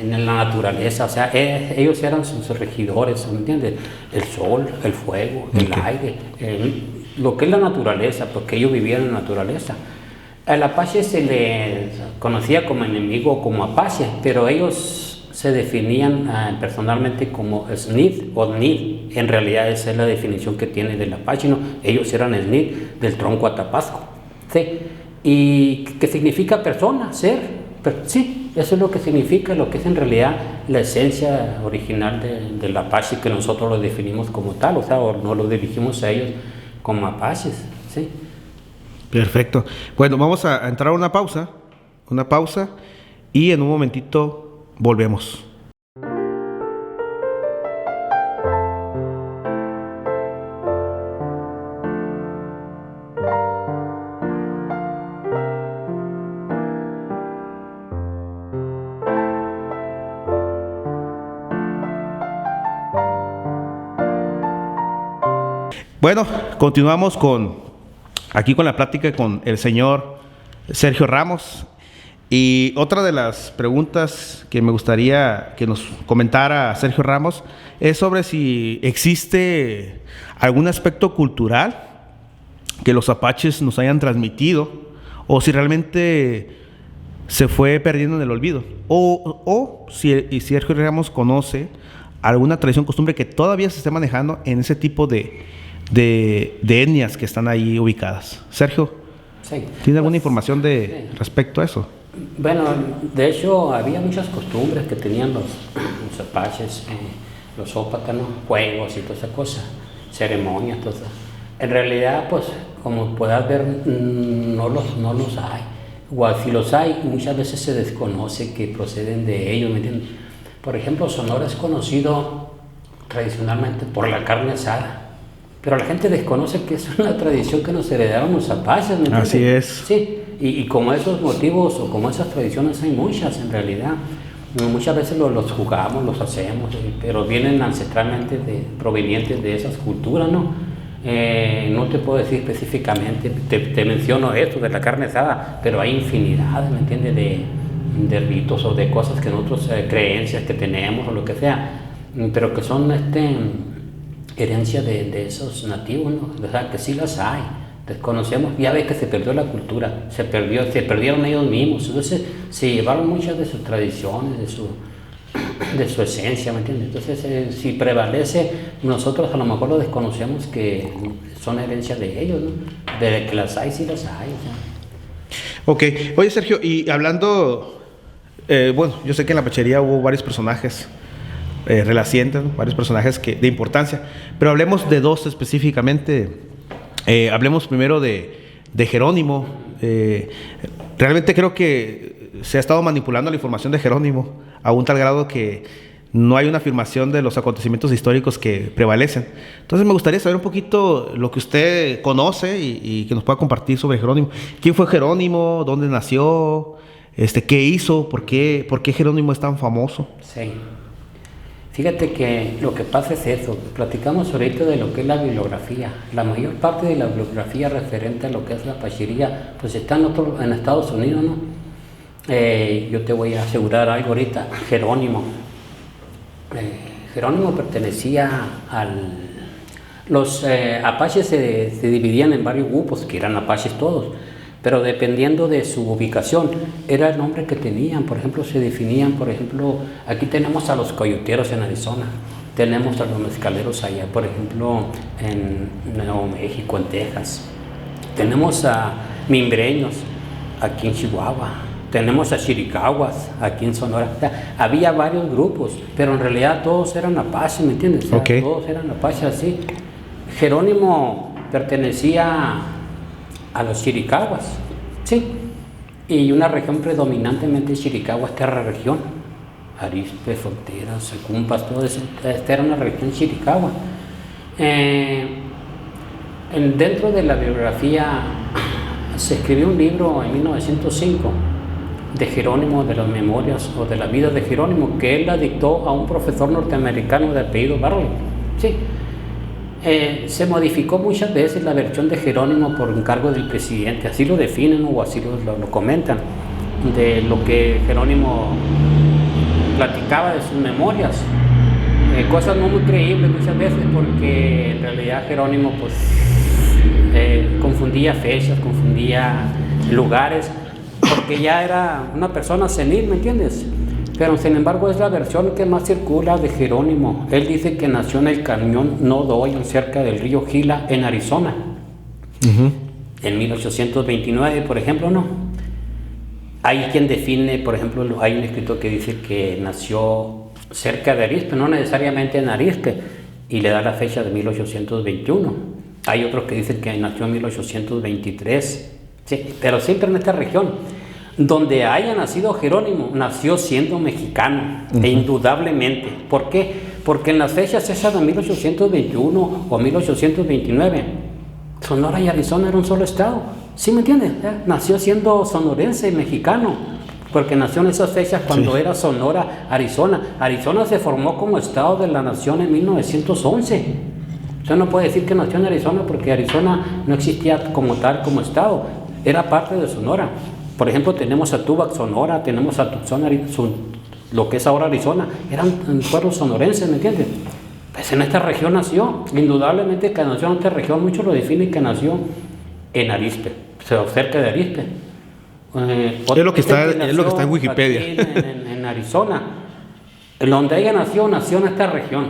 la naturaleza, o sea, ellos eran sus regidores, ¿me entiendes? El sol, el fuego, el aire, lo que es la naturaleza, porque ellos vivían en la naturaleza. Al apache se le conocía como enemigo, como apache, pero ellos se definían personalmente como SNID o NID. En realidad esa es la definición que tiene del apache, ¿no? Ellos eran SNID, del tronco atapasco, ¿sí? Y que significa persona, ser. Pero sí, eso es lo que significa, lo que es en realidad la esencia original del apache, que nosotros lo definimos como tal, o sea, o no lo dirigimos a ellos como apaches, ¿sí? Perfecto. Bueno, vamos a entrar a una pausa y en un momentito volvemos. Bueno, continuamos aquí con la plática con el señor Sergio Ramos. Y otra de las preguntas que me gustaría que nos comentara Sergio Ramos es sobre si existe algún aspecto cultural que los apaches nos hayan transmitido o si realmente se fue perdiendo en el olvido. O si Sergio Ramos conoce alguna tradición, costumbre que todavía se esté manejando en ese tipo de etnias que están ahí ubicadas. Sergio, ¿tiene alguna información respecto a eso? Bueno, de hecho había muchas costumbres que tenían los apaches, los ópatas, juegos y toda esa cosa, ceremonias, todo eso. En realidad, pues, como puedas ver, no los hay. Igual, si los hay, muchas veces se desconoce que proceden de ellos, ¿me entiendes? Por ejemplo, Sonora es conocido tradicionalmente por la carne asada. Pero la gente desconoce que es una tradición que nos heredaron los apaches, ¿me entiendes? Así es. Sí, y como esos motivos o como esas tradiciones hay muchas en realidad. Muchas veces los jugamos, los hacemos, pero vienen ancestralmente provenientes de esas culturas, ¿no? No te puedo decir específicamente, te menciono esto de la carne asada, pero hay infinidad, ¿me entiendes? De ritos o de cosas que nosotros, creencias que tenemos o lo que sea, pero que son herencia de esos nativos, ¿no? O sea, que sí las hay, desconocemos, ya ves que se perdió la cultura, se perdieron ellos mismos, entonces se llevaron muchas de sus tradiciones, de su esencia, ¿me entiendes? Entonces, si prevalece, nosotros a lo mejor lo desconocemos que son herencia de ellos, ¿no? De que las hay, sí las hay. O sea. Ok, oye Sergio, y hablando, bueno, yo sé que en la pechería hubo varios personajes relacientes, ¿no? Varios personajes de importancia, pero hablemos de dos específicamente. Hablemos primero de Jerónimo. Realmente creo que se ha estado manipulando la información de Jerónimo a un tal grado que no hay una afirmación de los acontecimientos históricos que prevalecen. Entonces me gustaría saber un poquito lo que usted conoce y que nos pueda compartir sobre Jerónimo. ¿Quién fue Jerónimo? ¿Dónde nació? ¿Qué hizo? ¿Por qué Jerónimo es tan famoso? Sí. Fíjate que lo que pasa es eso, platicamos ahorita de lo que es la bibliografía. La mayor parte de la bibliografía referente a lo que es la pachería, pues está en Estados Unidos, ¿no? Yo te voy a asegurar algo ahorita, Jerónimo. Jerónimo pertenecía los apaches se dividían en varios grupos, que eran apaches todos, pero dependiendo de su ubicación, era el nombre que tenían. Por ejemplo, se definían, por ejemplo, aquí tenemos a los coyoteros en Arizona, tenemos a los mezcaleros allá, por ejemplo, en Nuevo México, en Texas, tenemos a mimbreños aquí en Chihuahua, tenemos a chiricahuas aquí en Sonora. O sea, había varios grupos, pero en realidad todos eran apaches, ¿me entiendes? O sea, okay. Todos eran apaches así. Jerónimo pertenecía a los chiricahuas, sí, y una región predominantemente chiricahua, esta era la región, Arizpe, Fronteras, Secumpas, todo eso, esta era una región chiricahua. Dentro de la bibliografía se escribió un libro en 1905 de Jerónimo, de las memorias o de la vida de Jerónimo, que él la dictó a un profesor norteamericano de apellido Barley, sí. Se modificó muchas veces la versión de Jerónimo por encargo del presidente, así lo definen o así lo comentan, de lo que Jerónimo platicaba de sus memorias, cosas no muy creíbles muchas veces, porque en realidad Jerónimo pues confundía fechas, confundía lugares, porque ya era una persona senil, ¿me entiendes? Pero sin embargo es la versión que más circula de Jerónimo. Él dice que nació en el cañón Nodoyan, cerca del río Gila, en Arizona. En 1829, por ejemplo, ¿no? Hay quien define, por ejemplo, hay un escritor que dice que nació cerca de Arizpe, no necesariamente en Arizpe, y le da la fecha de 1821. Hay otros que dicen que nació en 1823, sí, pero siempre en esta región. Donde haya nacido Jerónimo, nació siendo mexicano, e indudablemente. ¿Por qué? Porque en las fechas esas de 1821 o 1829, Sonora y Arizona era un solo estado. ¿Sí me entiendes? Nació siendo sonorense, mexicano, porque nació en esas fechas cuando era Sonora, Arizona. Arizona se formó como estado de la nación en 1911. Usted no puede decir que nació en Arizona porque Arizona no existía como tal, como estado. Era parte de Sonora. Por ejemplo, tenemos a Tubac, Sonora, tenemos a Tucson, lo que es ahora Arizona, eran pueblos sonorenses, ¿me entiendes? Pues en esta región nació, indudablemente que nació en esta región, muchos lo definen que nació en Arizpe, o sea, cerca de Arizpe. Es lo que está en Wikipedia. En Arizona, en donde ella nació en esta región.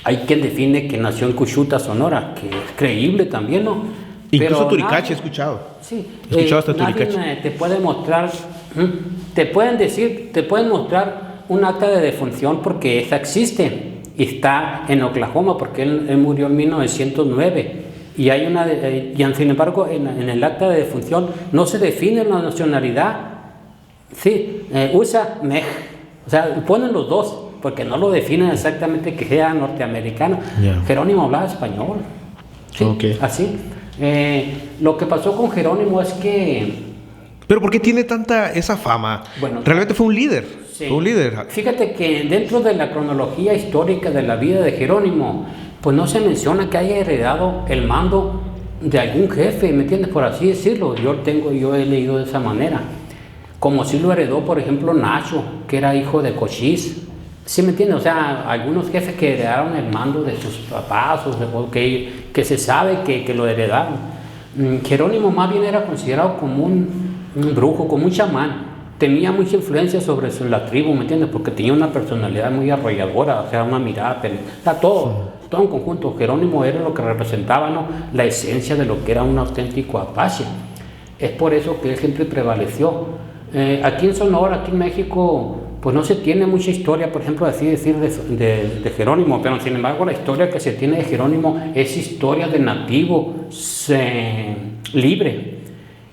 Hay quien define que nació en Cuchuta, Sonora, que es creíble también, ¿no? Incluso Turicache he escuchado. Sí, he escuchado hasta Turicache. Te puede mostrar, te pueden mostrar un acta de defunción porque esa existe y está en Oklahoma porque él murió en 1909 y hay y sin embargo en el acta de defunción no se define la nacionalidad. Sí, usa Mej, o sea, ponen los dos porque no lo definen exactamente que sea norteamericano. Yeah. Jerónimo hablaba español. Sí, okay. Así. Lo que pasó con Jerónimo es que... ¿Pero por qué tiene tanta esa fama? Bueno, realmente fue un líder. Sí. Fue un líder. Fíjate que dentro de la cronología histórica de la vida de Jerónimo, pues no se menciona que haya heredado el mando de algún jefe, ¿me entiendes? Por así decirlo. Yo he leído de esa manera. Como si lo heredó, por ejemplo, Nacho, que era hijo de Cochís. ¿Sí me entiendes? O sea, algunos jefes que heredaron el mando de sus papás, o que se sabe que lo heredaron. Jerónimo más bien era considerado como un brujo, como un chamán. Tenía mucha influencia sobre la tribu, ¿me entiendes? Porque tenía una personalidad muy arrolladora, o sea, una mirada, todo en conjunto. Jerónimo era lo que representaba, ¿no?, la esencia de lo que era un auténtico apache. Es por eso que él siempre prevaleció. Aquí en Sonora, aquí en México, pues no se tiene mucha historia, por ejemplo, así decir, de Jerónimo, pero sin embargo la historia que se tiene de Jerónimo es historia de nativo libre.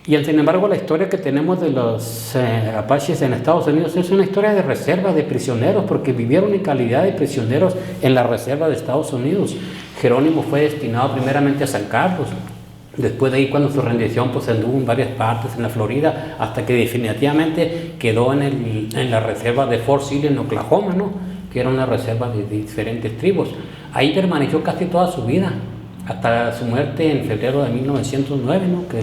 Y sin embargo la historia que tenemos de los apaches en Estados Unidos es una historia de reserva de prisioneros, porque vivieron en calidad de prisioneros en la reserva de Estados Unidos. Jerónimo fue destinado primeramente a San Carlos. Después de ahí, cuando su rendición, pues anduvo en varias partes en la Florida, hasta que definitivamente quedó en la reserva de Fort Sill en Oklahoma, ¿no?, que era una reserva de diferentes tribus. Ahí permaneció casi toda su vida, hasta su muerte en febrero de 1909, ¿no?, que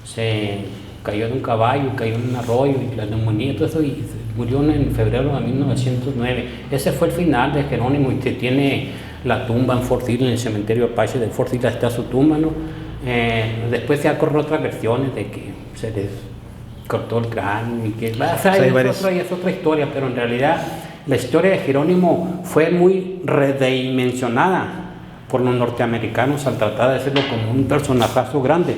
se cayó de un caballo, cayó en un arroyo y la neumonía y todo eso, y murió en febrero de 1909. Ese fue el final de Jerónimo, y se tiene la tumba en Fort Sill, en el cementerio Apache de Fort Sill está su tumba, ¿no? Después se han corrido otras versiones de que se les cortó el cráneo y que es otra historia, pero en realidad la historia de Jerónimo fue muy redimensionada por los norteamericanos al tratar de hacerlo como un personajazo grande,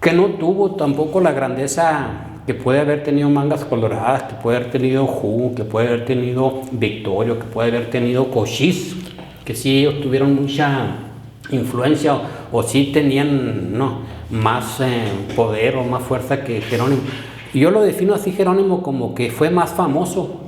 que no tuvo tampoco la grandeza que puede haber tenido Mangas Coloradas, que puede haber tenido Who, que puede haber tenido Victorio, que puede haber tenido Cochise, que sí ellos tuvieron mucha influencia o sí tenían más poder o más fuerza que Jerónimo. Y yo lo defino así, Jerónimo, como que fue más famoso.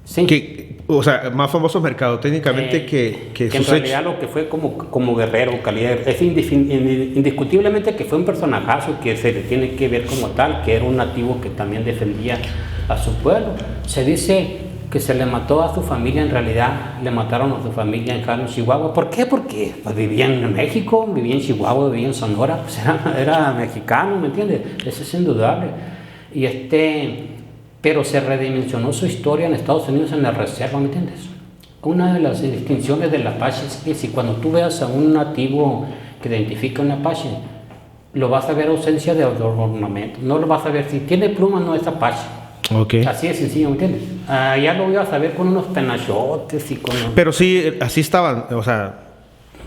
Sí. O sea, más famoso mercadotécnicamente que en realidad lo que fue como guerrero, calidad. Es indiscutiblemente que fue un personajazo que se le tiene que ver como tal, que era un nativo que también defendía a su pueblo. Se dice que se le mató a su familia, en realidad le mataron a su familia en Jalo, Chihuahua. ¿Por qué? Porque pues, vivían en México, vivían en Chihuahua, vivían en Sonora, pues era mexicano, ¿me entiendes? Eso es indudable. Pero se redimensionó su historia en Estados Unidos en la reserva, ¿me entiendes? Una de las distinciones del Apache es que si cuando tú veas a un nativo que identifica a un Apache, lo vas a ver ausencia de ornamento, no lo vas a ver, si tiene plumas no es Apache. Okay. Así de sencillo, ¿me entiendes? Ya lo ibas a ver con unos penachotes y con... Pero sí, así estaban, o sea,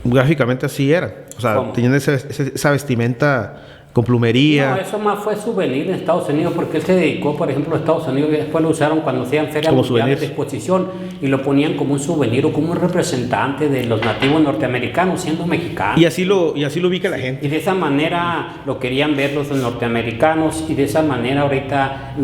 gráficamente así eran. O sea, ¿cómo? Tenían esa vestimenta con plumería. No, eso más fue souvenir en Estados Unidos, porque él se dedicó, por ejemplo, a Estados Unidos, y después lo usaron cuando hacían ferias mundiales de exposición, y lo ponían como un souvenir o como un representante de los nativos norteamericanos, siendo mexicano. Y así lo ubica la gente. Y de esa manera lo querían ver los norteamericanos, y de esa manera ahorita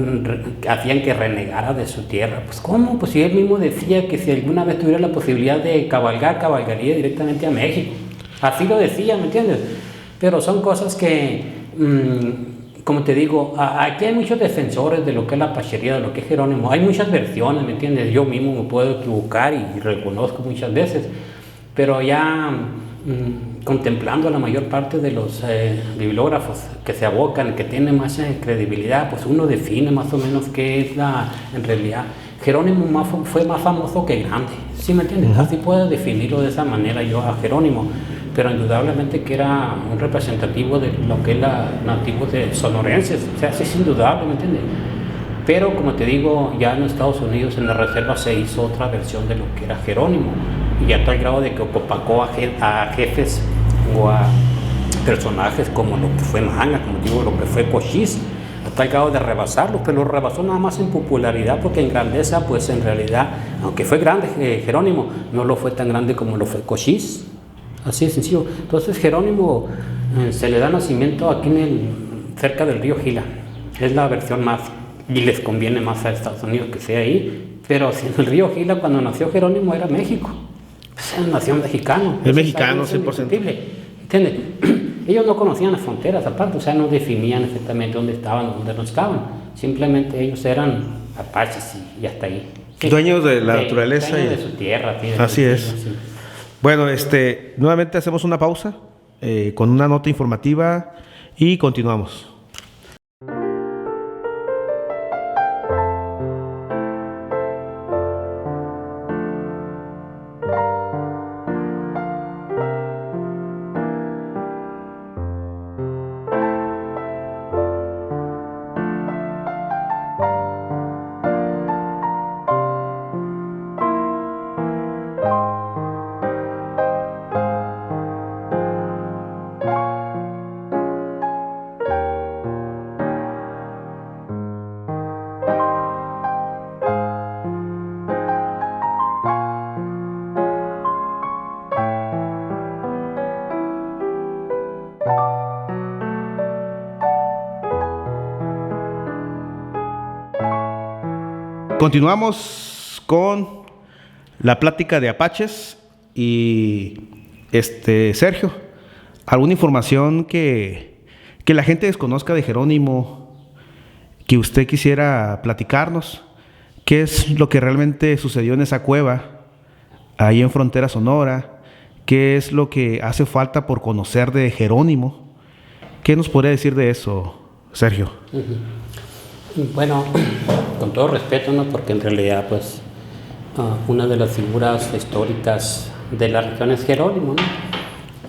hacían que renegara de su tierra. Pues ¿cómo? Pues si él mismo decía que si alguna vez tuviera la posibilidad de cabalgaría directamente a México. Así lo decía, ¿me entiendes? Pero son cosas que... como te digo, aquí hay muchos defensores de lo que es la apachería, de lo que es Jerónimo. Hay muchas versiones, ¿me entiendes? Yo mismo me puedo equivocar y reconozco muchas veces, pero ya contemplando la mayor parte de los bibliógrafos que se abocan, que tienen más credibilidad, pues uno define más o menos qué es en realidad. Jerónimo fue más famoso que grande, ¿sí me entiendes? Así puedo definirlo de esa manera yo a Jerónimo, pero indudablemente que era un representativo de lo que es la nativo de sonorenses, o sea, es indudable, ¿me entiendes? Pero como te digo, ya en Estados Unidos en la reserva se hizo otra versión de lo que era Jerónimo, y ya tal grado de que opacó a jefes o a personajes como lo que fue Manga, como digo, lo que fue Cochise, hasta el grado de rebasarlo, pero lo rebasó nada más en popularidad, porque en grandeza, pues en realidad, aunque fue grande Jerónimo, no lo fue tan grande como lo fue Cochise. Así de sencillo. Entonces Jerónimo se le da nacimiento aquí cerca del río Gila. Es la versión más, y les conviene más a Estados Unidos que sea ahí. Pero si en el río Gila, cuando nació Jerónimo, era México. Pues era nación mexicano. Es mexicano, 100%. ¿Entiendes? Ellos no conocían las fronteras aparte, o sea, no definían exactamente dónde estaban o dónde no estaban. Simplemente ellos eran apaches y hasta ahí. Sí. Dueños de la naturaleza. Dueños de su tierra. Así es. Sí. Bueno, nuevamente hacemos una pausa con una nota informativa y continuamos. Continuamos con la plática de apaches y Sergio, ¿alguna información que la gente desconozca de Jerónimo que usted quisiera platicarnos? ¿Qué es lo que realmente sucedió en esa cueva ahí en Frontera Sonora? ¿Qué es lo que hace falta por conocer de Jerónimo? ¿Qué nos podría decir de eso, Sergio? Bueno, con todo respeto, ¿no? Porque en realidad, pues, una de las figuras históricas de la región es Jerónimo, ¿no?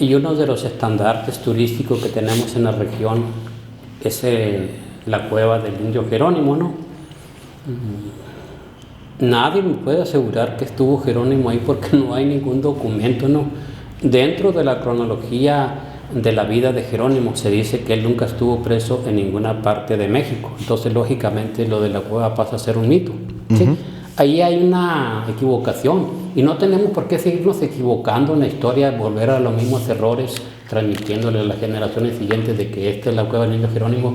Y uno de los estandartes turísticos que tenemos en la región es la cueva del indio Jerónimo, ¿no? Nadie me puede asegurar que estuvo Jerónimo ahí porque no hay ningún documento, ¿no? Dentro de la cronología de la vida de Jerónimo se dice que él nunca estuvo preso en ninguna parte de México. Entonces, lógicamente, lo de la cueva pasa a ser un mito, ¿sí? Ahí hay una equivocación y no tenemos por qué seguirnos equivocando en la historia, volver a los mismos errores, transmitiéndole a las generaciones siguientes de que esta es la cueva del indio Jerónimo.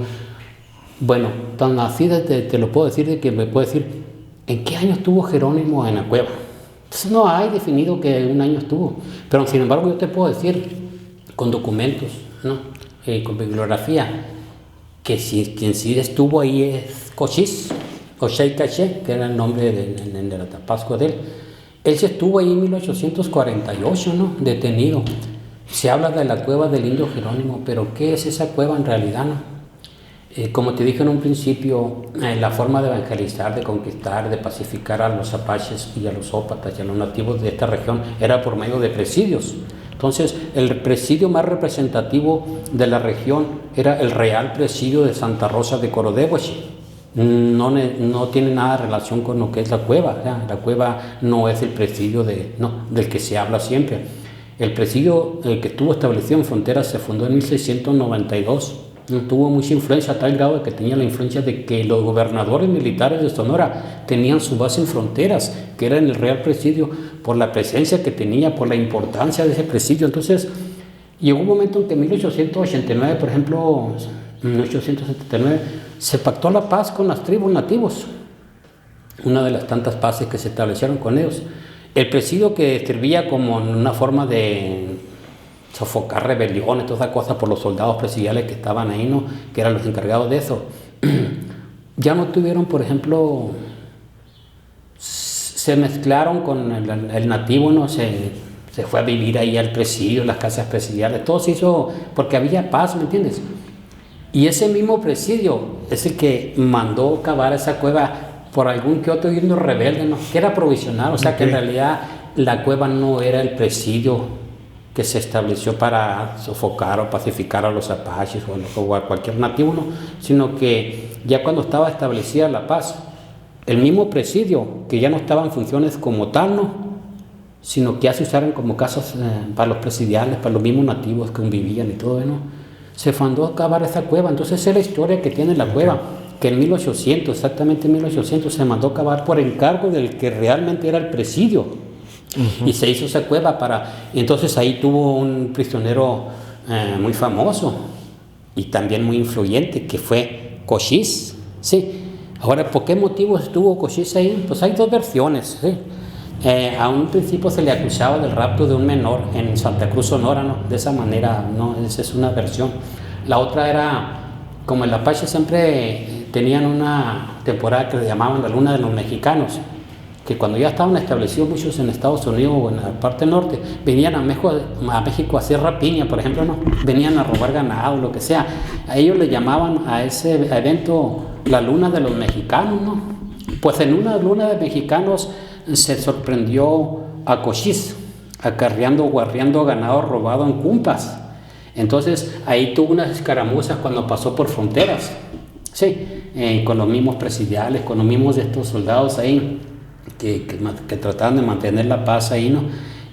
Bueno, tan así te lo puedo decir, de que me puedo decir en qué año estuvo Jerónimo en la cueva. Entonces no hay definido que un año estuvo, pero sin embargo yo te puedo decir con documentos, ¿no? Con bibliografía, que quien sí estuvo ahí es Cochís, o Shey Caché, que era el nombre de la Tapascua de él. Él sí estuvo ahí en 1848, ¿no? Detenido. Se habla de la cueva del indio Jerónimo, pero ¿qué es esa cueva en realidad, no? Como te dije en un principio, la forma de evangelizar, de conquistar, de pacificar a los apaches y a los ópatas y a los nativos de esta región era por medio de presidios. Entonces, el presidio más representativo de la región era el Real Presidio de Santa Rosa de Corodehuachi. No tiene nada de relación con lo que es la cueva. ¿Ya? La cueva no es el presidio del que se habla siempre. El presidio que estuvo establecido en Fronteras se fundó en 1692. Tuvo mucha influencia, a tal grado de que tenía la influencia de que los gobernadores militares de Sonora tenían su base en Fronteras, que era en el Real Presidio, por la presencia que tenía, por la importancia de ese presidio. Entonces, llegó un momento en que en 1889, por ejemplo, en 1879, se pactó la paz con las tribus nativos, una de las tantas paces que se establecieron con ellos. El presidio, que servía como una forma de sofocar rebeliones, todas esas cosas por los soldados presidiales que estaban ahí, ¿no? Que eran los encargados de eso, ya no tuvieron, por ejemplo, se mezclaron con el nativo, ¿no? Se fue a vivir ahí al presidio, las casas presidiales, todo se hizo porque había paz, ¿me entiendes? Y ese mismo presidio es el que mandó cavar esa cueva por algún que otro indio rebelde, ¿no? Que era provisional, o sea que en realidad la cueva no era el presidio que se estableció para sofocar o pacificar a los apaches o a cualquier nativo, ¿no? Sino que ya cuando estaba establecida la paz, el mismo presidio, que ya no estaba en funciones como tal, ¿no? Sino que ya se usaron como casas para los presidiales, para los mismos nativos que convivían y todo, ¿no? Se mandó a cavar esa cueva. Entonces esa es la historia que tiene la cueva, que en 1800, exactamente en 1800, se mandó a cavar por encargo del que realmente era el presidio. Y se hizo esa cueva y entonces ahí tuvo un prisionero muy famoso y también muy influyente, que fue Cochís, ¿sí? Ahora, ¿por qué motivo estuvo Cochís ahí? Pues hay dos versiones, ¿sí? A un principio se le acusaba del rapto de un menor en Santa Cruz, Sonora, ¿no? De esa manera, ¿no? Esa es una versión. La otra era, como el Apache siempre tenían una temporada que le llamaban la Luna de los Mexicanos, que cuando ya estaban establecidos muchos en Estados Unidos o en la parte norte, venían a México a hacer rapiña, por ejemplo, ¿no? Venían a robar ganado, lo que sea. A ellos le llamaban a ese evento la Luna de los Mexicanos, ¿no? Pues en una Luna de Mexicanos se sorprendió a Cochís guarreando ganado robado en Cumpas. Entonces ahí tuvo unas escaramuzas cuando pasó por Fronteras, sí, con los mismos presidiales, con los mismos de estos soldados ahí, que trataban de mantener la paz ahí, ¿no?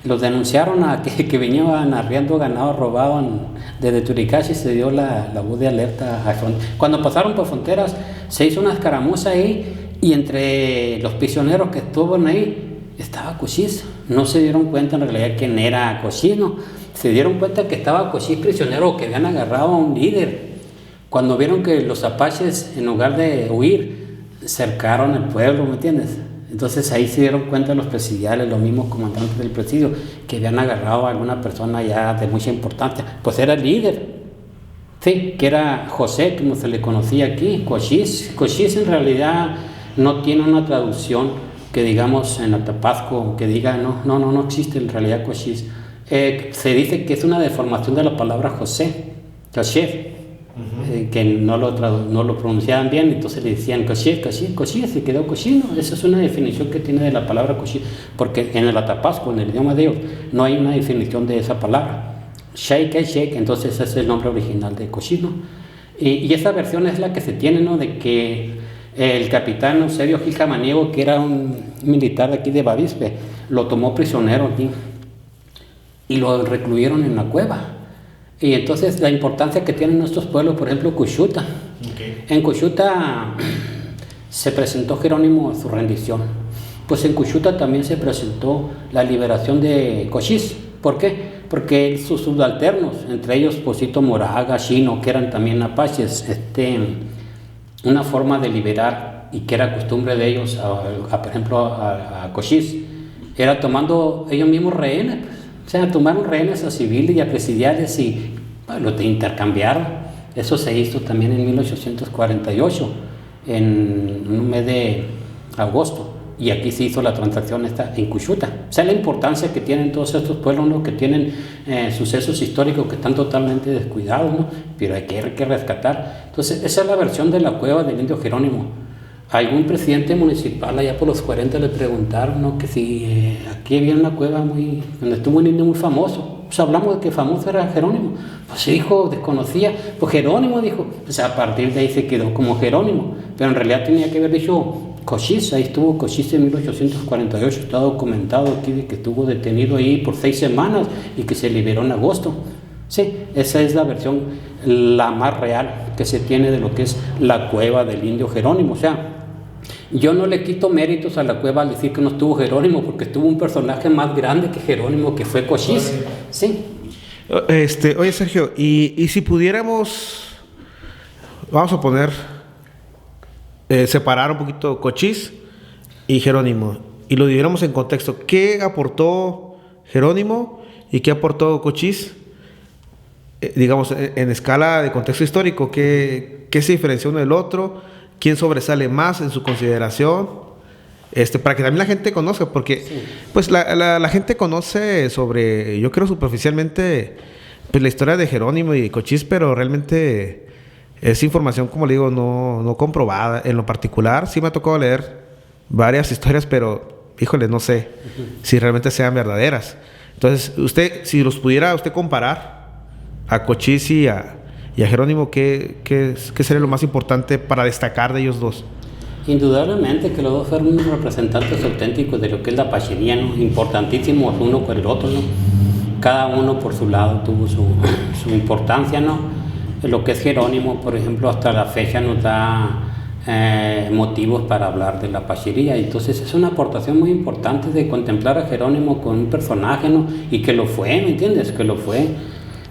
Los denunciaron que venían arriando ganado robado desde Turicachi. Se dio la voz de alerta. Cuando pasaron por Fronteras, se hizo una escaramuza ahí, y entre los prisioneros que estuvieron ahí estaba Cochís. No se dieron cuenta en realidad quién era Cochís, ¿no? Se dieron cuenta que estaba Cochís prisionero, que habían agarrado a un líder. Cuando vieron que los apaches, en lugar de huir, cercaron el pueblo, ¿me entiendes? Entonces ahí se dieron cuenta los presidiales, los mismos comandantes del presidio, que habían agarrado a alguna persona ya de mucha importancia, pues era el líder, sí, que era José, como se le conocía aquí, Cochís. Cochís en realidad no tiene una traducción que digamos en Atapasco, que diga, no existe en realidad Cochís. Se dice que es una deformación de la palabra José, Cochés. Que no lo pronunciaban bien, entonces le decían Cochís, se quedó cochino. Esa es una definición que tiene de la palabra cochís, porque en el Atapasco, en el idioma de ellos, no hay una definición de esa palabra. Sheikh, entonces ese es el nombre original de cochino. Y esa versión es la que se tiene, ¿no? De que el capitán Eusebio Gil Jamaniego, que era un militar de aquí de Bavispe, lo tomó prisionero aquí y lo recluyeron en la cueva. Y entonces la importancia que tienen nuestros pueblos, por ejemplo, Cuchuta. Okay. En Cuchuta se presentó Jerónimo a su rendición. Pues en Cuchuta también se presentó la liberación de Cochís. ¿Por qué? Porque sus subalternos, entre ellos Posito Moraga, Chino, que eran también apaches, una forma de liberar, y que era costumbre de ellos, por ejemplo, a Cochís, era tomando ellos mismos rehenes. O sea, tomaron rehenes a civiles y a presidiales y los intercambiaron. Eso se hizo también en 1848, en un mes de agosto. Y aquí se hizo la transacción esta en Cuchuta. O sea, la importancia que tienen todos estos pueblos, ¿no? Que tienen sucesos históricos que están totalmente descuidados, ¿no? Pero hay que rescatar. Entonces, esa es la versión de la cueva del indio Jerónimo. A algún presidente municipal allá por los 40 le preguntaron, ¿no? Que si aquí había una cueva donde estuvo un indio muy famoso. Pues hablamos de que famoso era Jerónimo. Pues dijo, desconocía. Pues Jerónimo dijo, pues a partir de ahí se quedó como Jerónimo. Pero en realidad tenía que haber dicho Cochís. Ahí estuvo Cochís en 1848. Está documentado aquí de que estuvo detenido ahí por 6 semanas y que se liberó en agosto. Sí, esa es la versión la más real que se tiene de lo que es la cueva del indio Jerónimo. O sea, yo no le quito méritos a la cueva al decir que no estuvo Jerónimo, porque estuvo un personaje más grande que Jerónimo, que fue Cochís. Sí. Oye, Sergio, y si pudiéramos, vamos a poner, separar un poquito Cochís y Jerónimo, y lo dividiéramos en contexto, ¿qué aportó Jerónimo y qué aportó Cochís? Digamos, en escala de contexto histórico, ¿qué se diferencia uno del otro? ¿Quién sobresale más en su consideración? Para que también la gente conozca, porque sí, pues la gente conoce sobre, yo creo superficialmente, pues la historia de Jerónimo y Cochís, pero realmente es información, como le digo, no comprobada. En lo particular, sí me ha tocado leer varias historias, pero, híjole, no sé si realmente sean verdaderas. Entonces, si los pudiera usted comparar a Cochís y a Jerónimo, ¿qué sería lo más importante para destacar de ellos dos? Indudablemente que los dos fueron unos representantes auténticos de lo que es la pachería, ¿no? Importantísimos uno por el otro, ¿no? Cada uno por su lado tuvo su importancia, ¿no? Lo que es Jerónimo, por ejemplo, hasta la fecha nos da motivos para hablar de la pachería. Entonces es una aportación muy importante de contemplar a Jerónimo con un personaje, ¿no? Y que lo fue, ¿me entiendes? Que lo fue.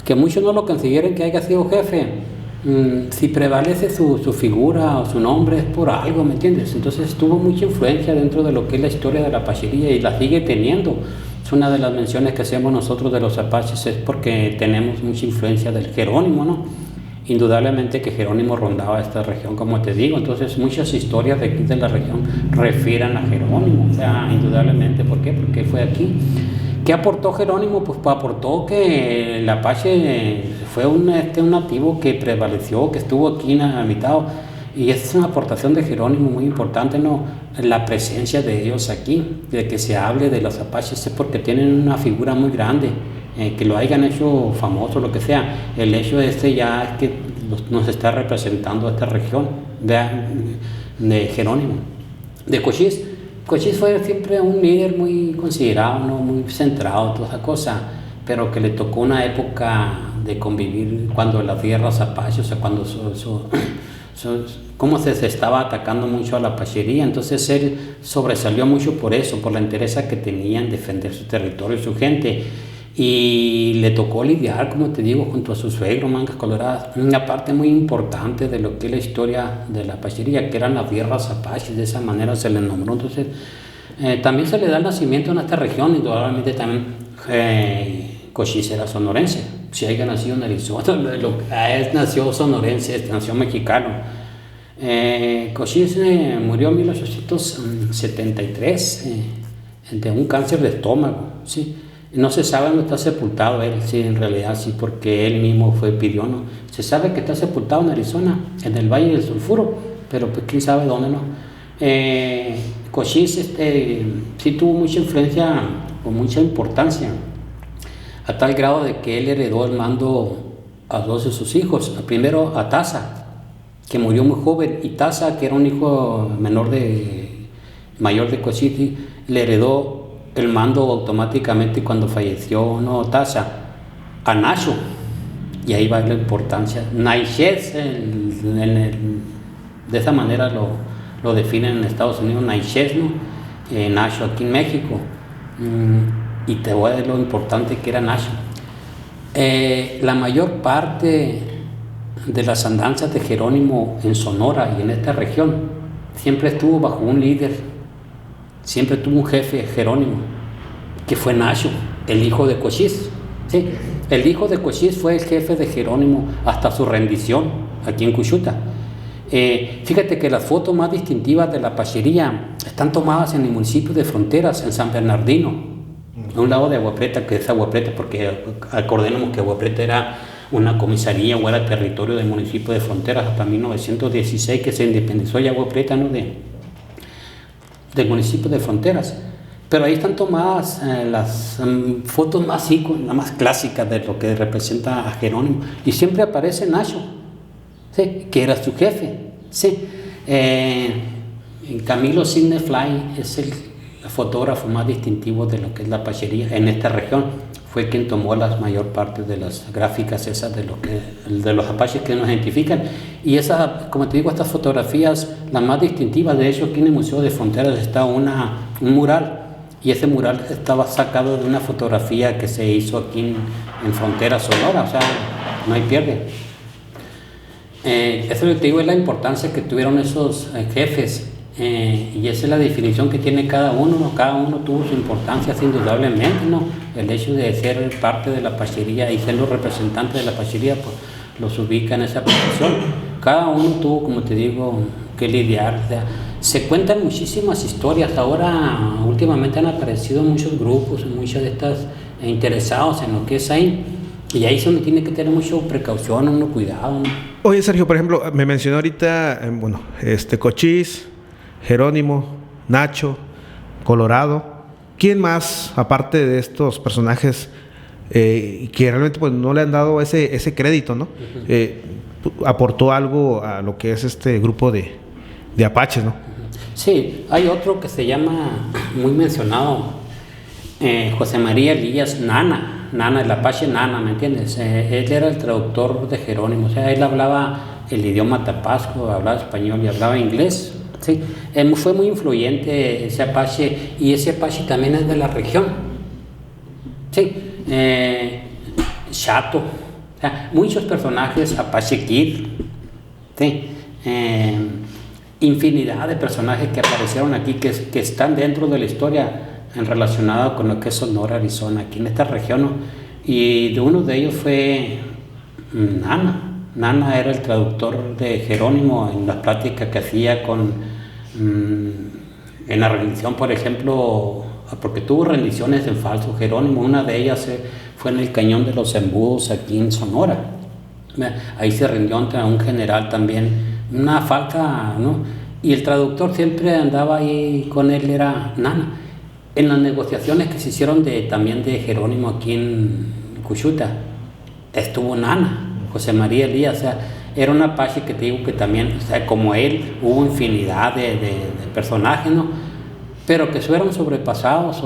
Que muchos no lo consideren que haya sido jefe. Si prevalece su figura o su nombre es por algo, ¿me entiendes? Entonces tuvo mucha influencia dentro de lo que es la historia de la pachería y la sigue teniendo. Es una de las menciones que hacemos nosotros de los apaches, es porque tenemos mucha influencia del Jerónimo, ¿no? Indudablemente que Jerónimo rondaba esta región, como te digo. Entonces muchas historias de aquí de la región refieren a Jerónimo. O sea, indudablemente, ¿por qué? Porque fue aquí. ¿Qué aportó Jerónimo? Pues aportó que el apache fue un nativo que prevaleció, que estuvo aquí habitado, y esa es una aportación de Jerónimo muy importante, ¿no? La presencia de ellos aquí, de que se hable de los apaches, es porque tienen una figura muy grande, que lo hayan hecho famoso, lo que sea. El hecho ya es que nos está representando esta región de Jerónimo. De Cochís. Cochís fue siempre un líder muy considerado, ¿no? Muy centrado, toda esa cosa, pero que le tocó una época de convivir cuando las guerras apaches, o sea, cuando cómo se estaba atacando mucho a la pachería. Entonces él sobresalió mucho por eso, por la interés que tenía en defender su territorio y su gente. y le tocó lidiar, como te digo, junto a su suegro, Mangas Coloradas, una parte muy importante de lo que es la historia de la Apachería, que eran las tierras apaches, de esa manera se le nombró. Entonces, también se le da el nacimiento en esta región, indudablemente también Cochise era sonorense, si haya nacido en Arizona, nació sonorense, nació mexicano. Cochise murió en 1873 de un cáncer de estómago, ¿sí? No se sabe dónde está sepultado él, sí, en realidad sí, porque él mismo pidió, ¿no? Se sabe que está sepultado en Arizona, en el Valle del Sulfuro, pero pues quién sabe dónde, ¿no? Cochise sí tuvo mucha influencia o mucha importancia, a tal grado de que él heredó el mando a dos de sus hijos. Primero a Taza, que murió muy joven, y Taza, que era un hijo mayor de Cochise, le heredó el mando automáticamente cuando falleció, ¿no? Taza, a Nacho, y ahí va la importancia. Naixés, de esa manera lo definen en Estados Unidos, Naixés, ¿no? Nacho aquí en México. Y te voy a decir lo importante que era Nacho. La mayor parte de las andanzas de Jerónimo en Sonora y en esta región siempre estuvo bajo un líder, siempre tuvo un jefe, Jerónimo, que fue Nacho, el hijo de Cochise, ¿sí? El hijo de Cochise fue el jefe de Jerónimo hasta su rendición aquí en Cuchuta. Fíjate que las fotos más distintivas de la Apachería están tomadas en el municipio de Fronteras, en San Bernardino, a un lado de Agua Prieta, que es Agua Prieta, porque acordemos que Agua Prieta era una comisaría o era territorio del municipio de Fronteras hasta 1916, que se independizó ya Agua Prieta, ¿no? del municipio de Fronteras. Pero ahí están tomadas las fotos más clásicas de lo que representa a Jerónimo, y siempre aparece Nacho, ¿sí? Que era su jefe, ¿sí? Camilo Sidney Fly es el fotógrafo más distintivo de lo que es la Apachería en esta región. Fue quien tomó la mayor parte de las gráficas esas de los apaches que nos identifican. Y como te digo, estas fotografías, las más distintivas, de hecho aquí en el Museo de Fronteras está un mural, y ese mural estaba sacado de una fotografía que se hizo aquí en Fronteras, Sonora, o sea, no hay pierde. Eso es lo que te digo, es la importancia que tuvieron esos jefes, y esa es la definición que tiene cada uno, ¿no? Cada uno tuvo su importancia indudablemente, ¿no? El hecho de ser parte de la Apachería y ser los representantes de la Apachería, pues los ubica en esa posición. Cada uno tuvo, como te digo, que lidiar. O sea, se cuentan muchísimas historias. Ahora, últimamente han aparecido muchos grupos, muchos de estas interesados en lo que es ahí, y ahí se uno tiene que tener mucha precaución, mucho cuidado, ¿no? Oye, Sergio, por ejemplo, me mencionó ahorita, Cochise, Jerónimo, Nacho, Colorado. ¿Quién más, aparte de estos personajes que realmente pues no le han dado ese crédito, ¿no? Aportó algo a lo que es este grupo de apaches, ¿no? Sí, hay otro que se llama, muy mencionado, José María Elías Nana, el apache Nana, ¿me entiendes? Él era el traductor de Jerónimo, o sea, él hablaba el idioma tapasco, hablaba español y hablaba inglés. Sí, fue muy influyente ese apache, y ese apache también es de la región. Sí, Chato, o sea, muchos personajes, Apache Kid, sí, infinidad de personajes que aparecieron aquí que están dentro de la historia relacionada con lo que es Sonora, Arizona, aquí en esta región, ¿no? Y de uno de ellos fue Nana. Nana era el traductor de Jerónimo en las pláticas que hacía en la rendición, por ejemplo, porque tuvo rendiciones en falso Jerónimo. Una de ellas fue en el Cañón de los Embudos aquí en Sonora. Ahí se rindió ante un general también, una falta, ¿no? Y el traductor siempre andaba ahí con él, era Nana. En las negociaciones que se hicieron también de Jerónimo aquí en Cuchuta, estuvo Nana, José María Elías. O sea, era un apache que te digo que también, o sea, como él, hubo infinidad de personajes, ¿no? Pero que fueron sobrepasados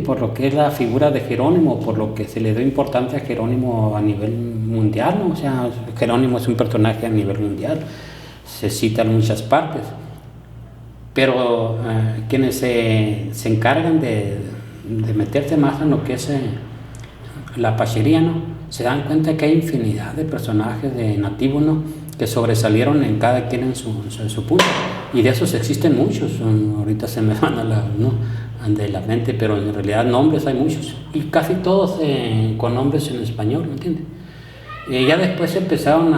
por lo que es la figura de Jerónimo, por lo que se le dio importancia a Jerónimo a nivel mundial, ¿no? O sea, Jerónimo es un personaje a nivel mundial, se cita en muchas partes. Pero quienes se encargan de meterse más en lo que es la apachería, ¿no? Se dan cuenta que hay infinidad de personajes de nativos, ¿no? Que sobresalieron en cada quien en su punto. Y de esos existen muchos. Ahorita se me van de la mente, pero en realidad nombres hay muchos. Y casi todos con nombres en español, ¿me entiendes? Ya después empezaron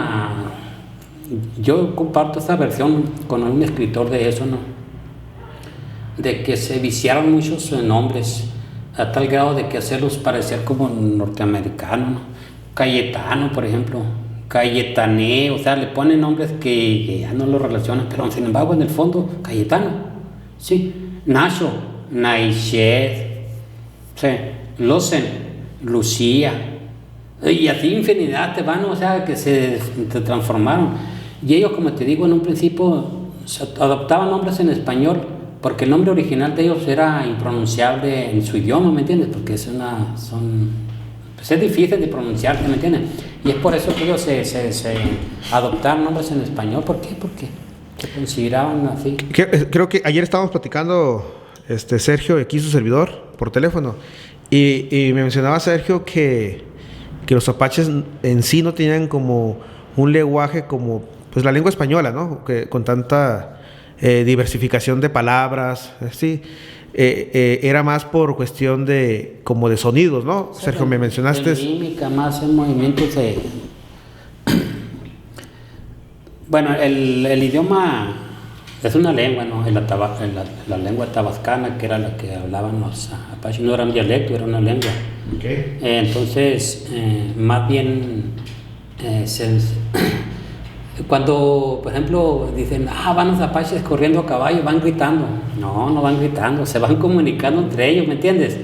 yo comparto esta versión con un escritor de eso, ¿no? De que se viciaron muchos nombres a tal grado de que hacerlos parecer como norteamericanos, ¿no? Cayetano, por ejemplo, Cayetané, o sea, le ponen nombres que ya no lo relacionan, pero sin embargo en el fondo, Cayetano, sí, Nacho, Naishet, sí, Lucen, Lucía, y así infinidad te van, o sea, que se transformaron. Y ellos, como te digo, en un principio adoptaban nombres en español porque el nombre original de ellos era impronunciable en su idioma, ¿me entiendes? Porque es difícil de pronunciar, ¿me entiendes? Y es por eso que ellos se adoptaron nombres en español. ¿Por qué? Porque se consideraban así. Creo que ayer estábamos platicando, Sergio, aquí su servidor, por teléfono, y me mencionaba Sergio que los apaches en sí no tenían como un lenguaje como pues la lengua española, ¿no? Que con tanta diversificación de palabras, ¿sí? Era más por cuestión de como de sonidos, ¿no? Sí, Sergio, me mencionaste. De mímica, más en movimientos de... Bueno, el idioma es una lengua, ¿no? La lengua tabascana, que era la que hablaban los apaches, no era un dialecto, era una lengua. Okay. Entonces, más bien cuando, por ejemplo, dicen, van los apaches corriendo a caballo, van gritando. No van gritando, se van comunicando entre ellos, ¿me entiendes?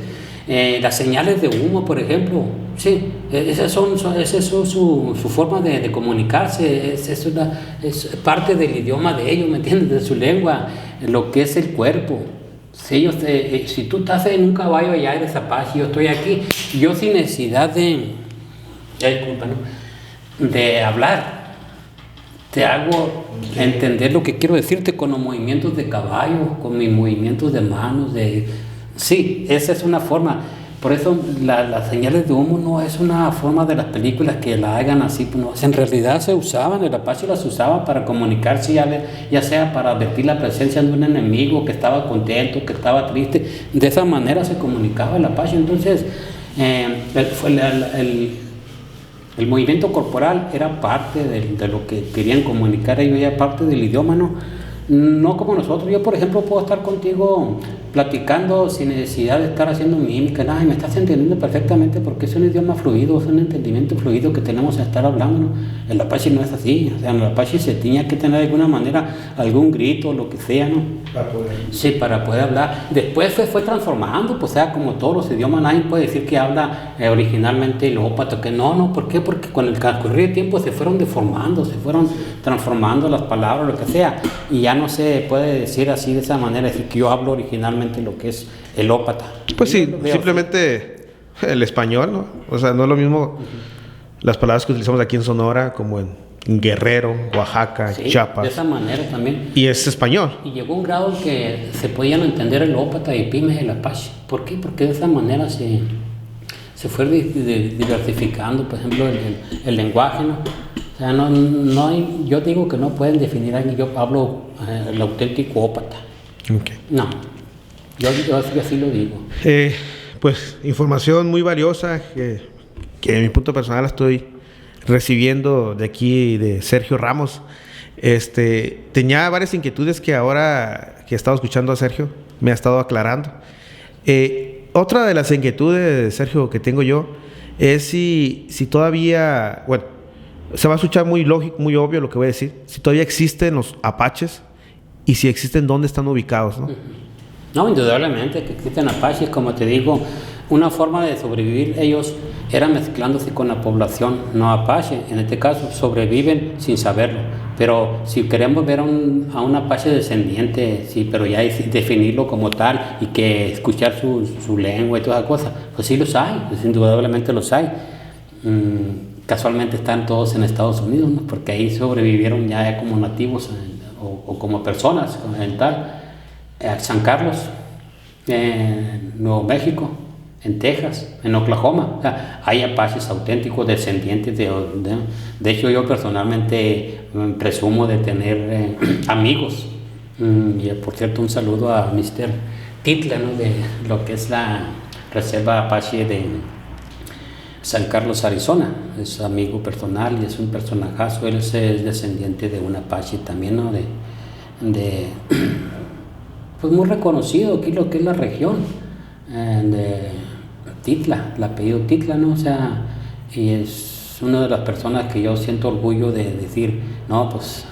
Las señales de humo, por ejemplo, sí, esa es su forma de comunicarse, es parte del idioma de ellos, ¿me entiendes? De su lengua, lo que es el cuerpo. Si, si tú estás en un caballo allá, eres apache, yo estoy aquí, yo sin necesidad de hablar, te hago entender lo que quiero decirte con los movimientos de caballo, con mis movimientos de manos, sí, esa es una forma. Por eso las señales de humo no es una forma de las películas que la hagan así, no. En realidad se usaban, el apache las usaba para comunicarse, ya sea para advertir la presencia de un enemigo que estaba contento, que estaba triste. De esa manera se comunicaba el apache. Entonces el movimiento corporal era parte de lo que querían comunicar ellos, ya parte del idioma, no como nosotros. Yo, por ejemplo, puedo estar contigo platicando sin necesidad de estar haciendo mímica, me estás entendiendo perfectamente porque es un idioma fluido, es un entendimiento fluido que tenemos a estar hablando, ¿no? El apache no es así, o sea, en el apache se tenía que tener de alguna manera algún grito, lo que sea, ¿no? Para poder hablar. Después se fue transformando, pues, o sea, como todos los idiomas, nadie puede decir que habla originalmente el ópata, que no, ¿por qué? Porque con el transcurrir del tiempo se fueron deformando, se fueron transformando las palabras, lo que sea, y ya no se puede decir así de esa manera, decir que yo hablo originalmente lo que es el ópata. Pues sí, simplemente el español, ¿no? O sea, no es lo mismo las palabras que utilizamos aquí en Sonora como en Guerrero, Oaxaca, sí, Chiapas. De esa manera también. Y es español. Y llegó un grado en que se podían entender el ópata y pymes el apache. ¿Por qué? Porque de esa manera se fue diversificando, por ejemplo, el lenguaje, ¿no? O sea, no hay, yo digo que no pueden definir ahí, yo hablo el auténtico ópata. Okay. No, yo así lo digo. Pues información muy valiosa que de mi punto personal la estoy recibiendo de aquí de Sergio Ramos. Tenía varias inquietudes que ahora que he estado escuchando a Sergio me ha estado aclarando. Otra de las inquietudes, Sergio, que tengo yo es si todavía, bueno, se va a escuchar muy lógico, muy obvio lo que voy a decir, si todavía existen los apaches y si existen, ¿dónde están ubicados, no? No, indudablemente que existen apaches, como te digo, una forma de sobrevivir ellos era mezclándose con la población no apache. En este caso sobreviven sin saberlo, pero si queremos ver a un apache descendiente, sí, pero ya definirlo como tal y que escuchar su lengua y todas esas cosas, pues sí los hay, pues indudablemente los hay. Casualmente están todos en Estados Unidos, ¿no? Porque ahí sobrevivieron ya como nativos o como personas en tal. San Carlos, Nuevo México, en Texas, en Oklahoma. O sea, hay apaches auténticos descendientes de hecho, yo personalmente presumo de tener amigos. Y por cierto, un saludo a Mr. Titla, ¿no? De lo que es la reserva apache de San Carlos, Arizona. Es amigo personal y es un personajazo. Él es descendiente de un apache también, ¿no? Pues muy reconocido aquí lo que es la región de Titla, el apellido Titla, ¿no? O sea, y es una de las personas que yo siento orgullo de decir, no, pues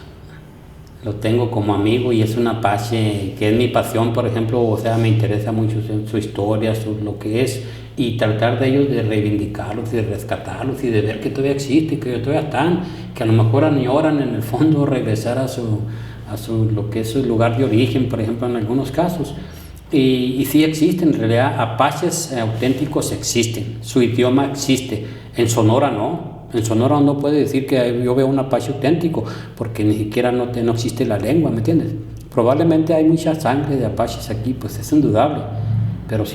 lo tengo como amigo y es un apache que es mi pasión, por ejemplo. O sea, me interesa mucho su historia, lo que es, y tratar de ellos de reivindicarlos y de rescatarlos y de ver que todavía existe, que todavía están, que a lo mejor añoran en el fondo regresar a lo que es su lugar de origen, por ejemplo, en algunos casos. Y sí existen, en realidad, apaches auténticos existen, su idioma existe. En Sonora no. En Sonora no puede decir que yo veo un apache auténtico, porque ni siquiera no existe la lengua, ¿me entiendes? Probablemente hay mucha sangre de apaches aquí, pues es indudable. Pero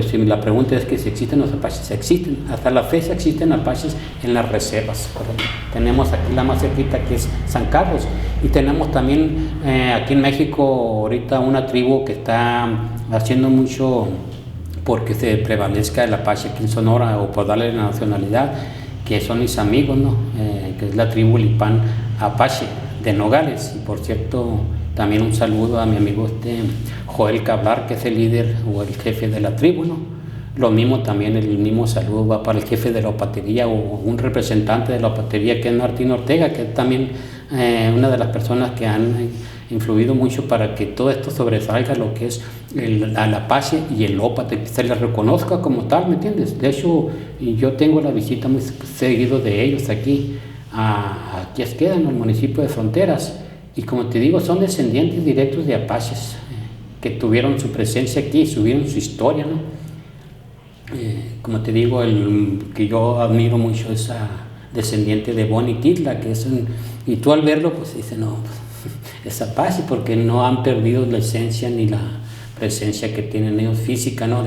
si la pregunta es que si existen los apaches, existen. Hasta la fecha existen apaches en las reservas. Tenemos aquí la más cerquita, que es San Carlos, y tenemos también aquí en México ahorita una tribu que está haciendo mucho porque se prevalezca el apache aquí en Sonora, o por darle la nacionalidad, que son mis amigos, ¿no? Que es la tribu Lipán Apache de Nogales. Y por cierto, también un saludo a mi amigo Joel Cablar, que es el líder o el jefe de la tribu, ¿no? Lo mismo también, el mismo saludo va para el jefe de la opatería o un representante de la opatería, que es Martín Ortega, que es también una de las personas que han influido mucho para que todo esto sobresalga, lo que es el apache y el ópate, que se les reconozca como tal, ¿me entiendes? De hecho, yo tengo la visita muy seguido de ellos aquí a Esqueda, en el municipio de Fronteras, y como te digo, son descendientes directos de apaches que tuvieron su presencia aquí, tuvieron su historia, ¿no? Como te digo, que yo admiro mucho esa descendiente de Bonnie Titla, que es y tú al verlo, pues dices, no, es apache, porque no han perdido la esencia ni la presencia que tienen ellos física, ¿no?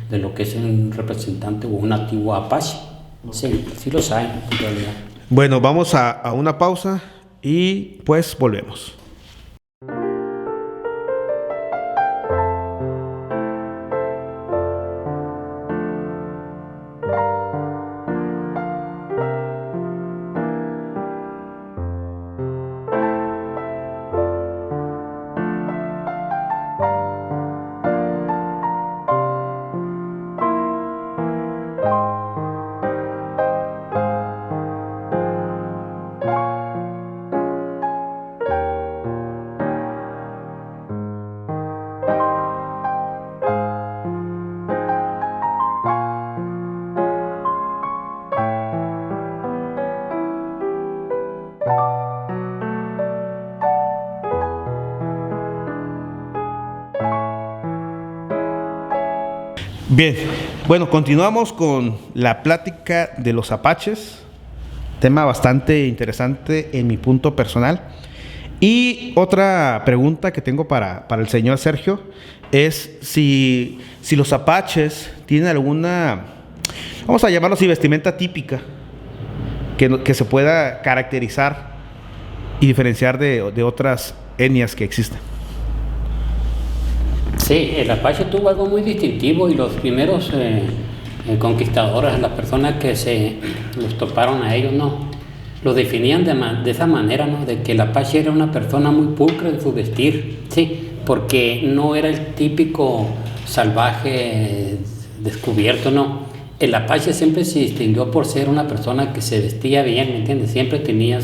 De lo que es un representante o un nativo apache. Sí, sí lo saben, en realidad. Bueno, vamos a una pausa y pues volvemos. Bien, bueno, continuamos con la plática de los apaches, tema bastante interesante en mi punto personal. Y otra pregunta que tengo para el señor Sergio es si los apaches tienen alguna, vamos a llamarlo así, vestimenta típica que se pueda caracterizar y diferenciar de otras etnias que existen. Sí, el apache tuvo algo muy distintivo, y los primeros conquistadores, las personas que los toparon a ellos, ¿no? Lo definían de esa manera, ¿no? De que el apache era una persona muy pulcra en su vestir, ¿sí? Porque no era el típico salvaje descubierto, ¿no? El apache siempre se distinguió por ser una persona que se vestía bien, ¿me entiendes? Siempre tenía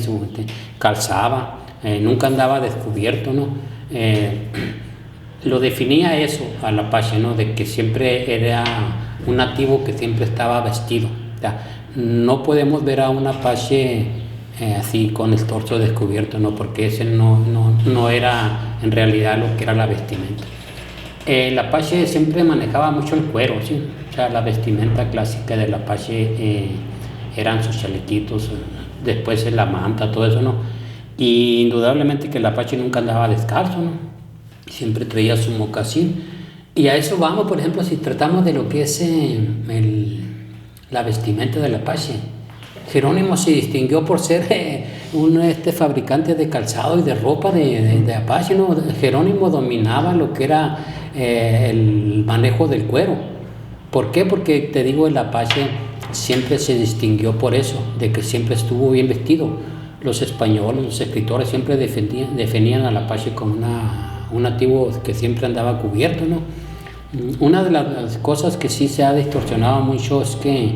calzaba, nunca andaba descubierto, ¿no? Lo definía eso al apache, ¿no? De que siempre era un nativo que siempre estaba vestido. O sea, no podemos ver a un apache así con el torso descubierto, ¿no? Porque ese no era en realidad lo que era la vestimenta. El apache siempre manejaba mucho el cuero, ¿sí? O sea, la vestimenta clásica del apache eran sus chalequitos, después la manta, todo eso, ¿no? Y indudablemente que el apache nunca andaba descalzo, ¿no? Siempre traía su mocasín, Y a eso vamos, por ejemplo, si tratamos de lo que es la vestimenta del Apache. Jerónimo se distinguió por ser un fabricante de calzado y de ropa de Apache, ¿no? Jerónimo dominaba lo que era el manejo del cuero. ¿Por qué? Porque te digo, el Apache siempre se distinguió por eso, de que siempre estuvo bien vestido. Los españoles, los escritores siempre defendían al Apache como un nativo que siempre andaba cubierto, ¿no? Una de las cosas que sí se ha distorsionado mucho es que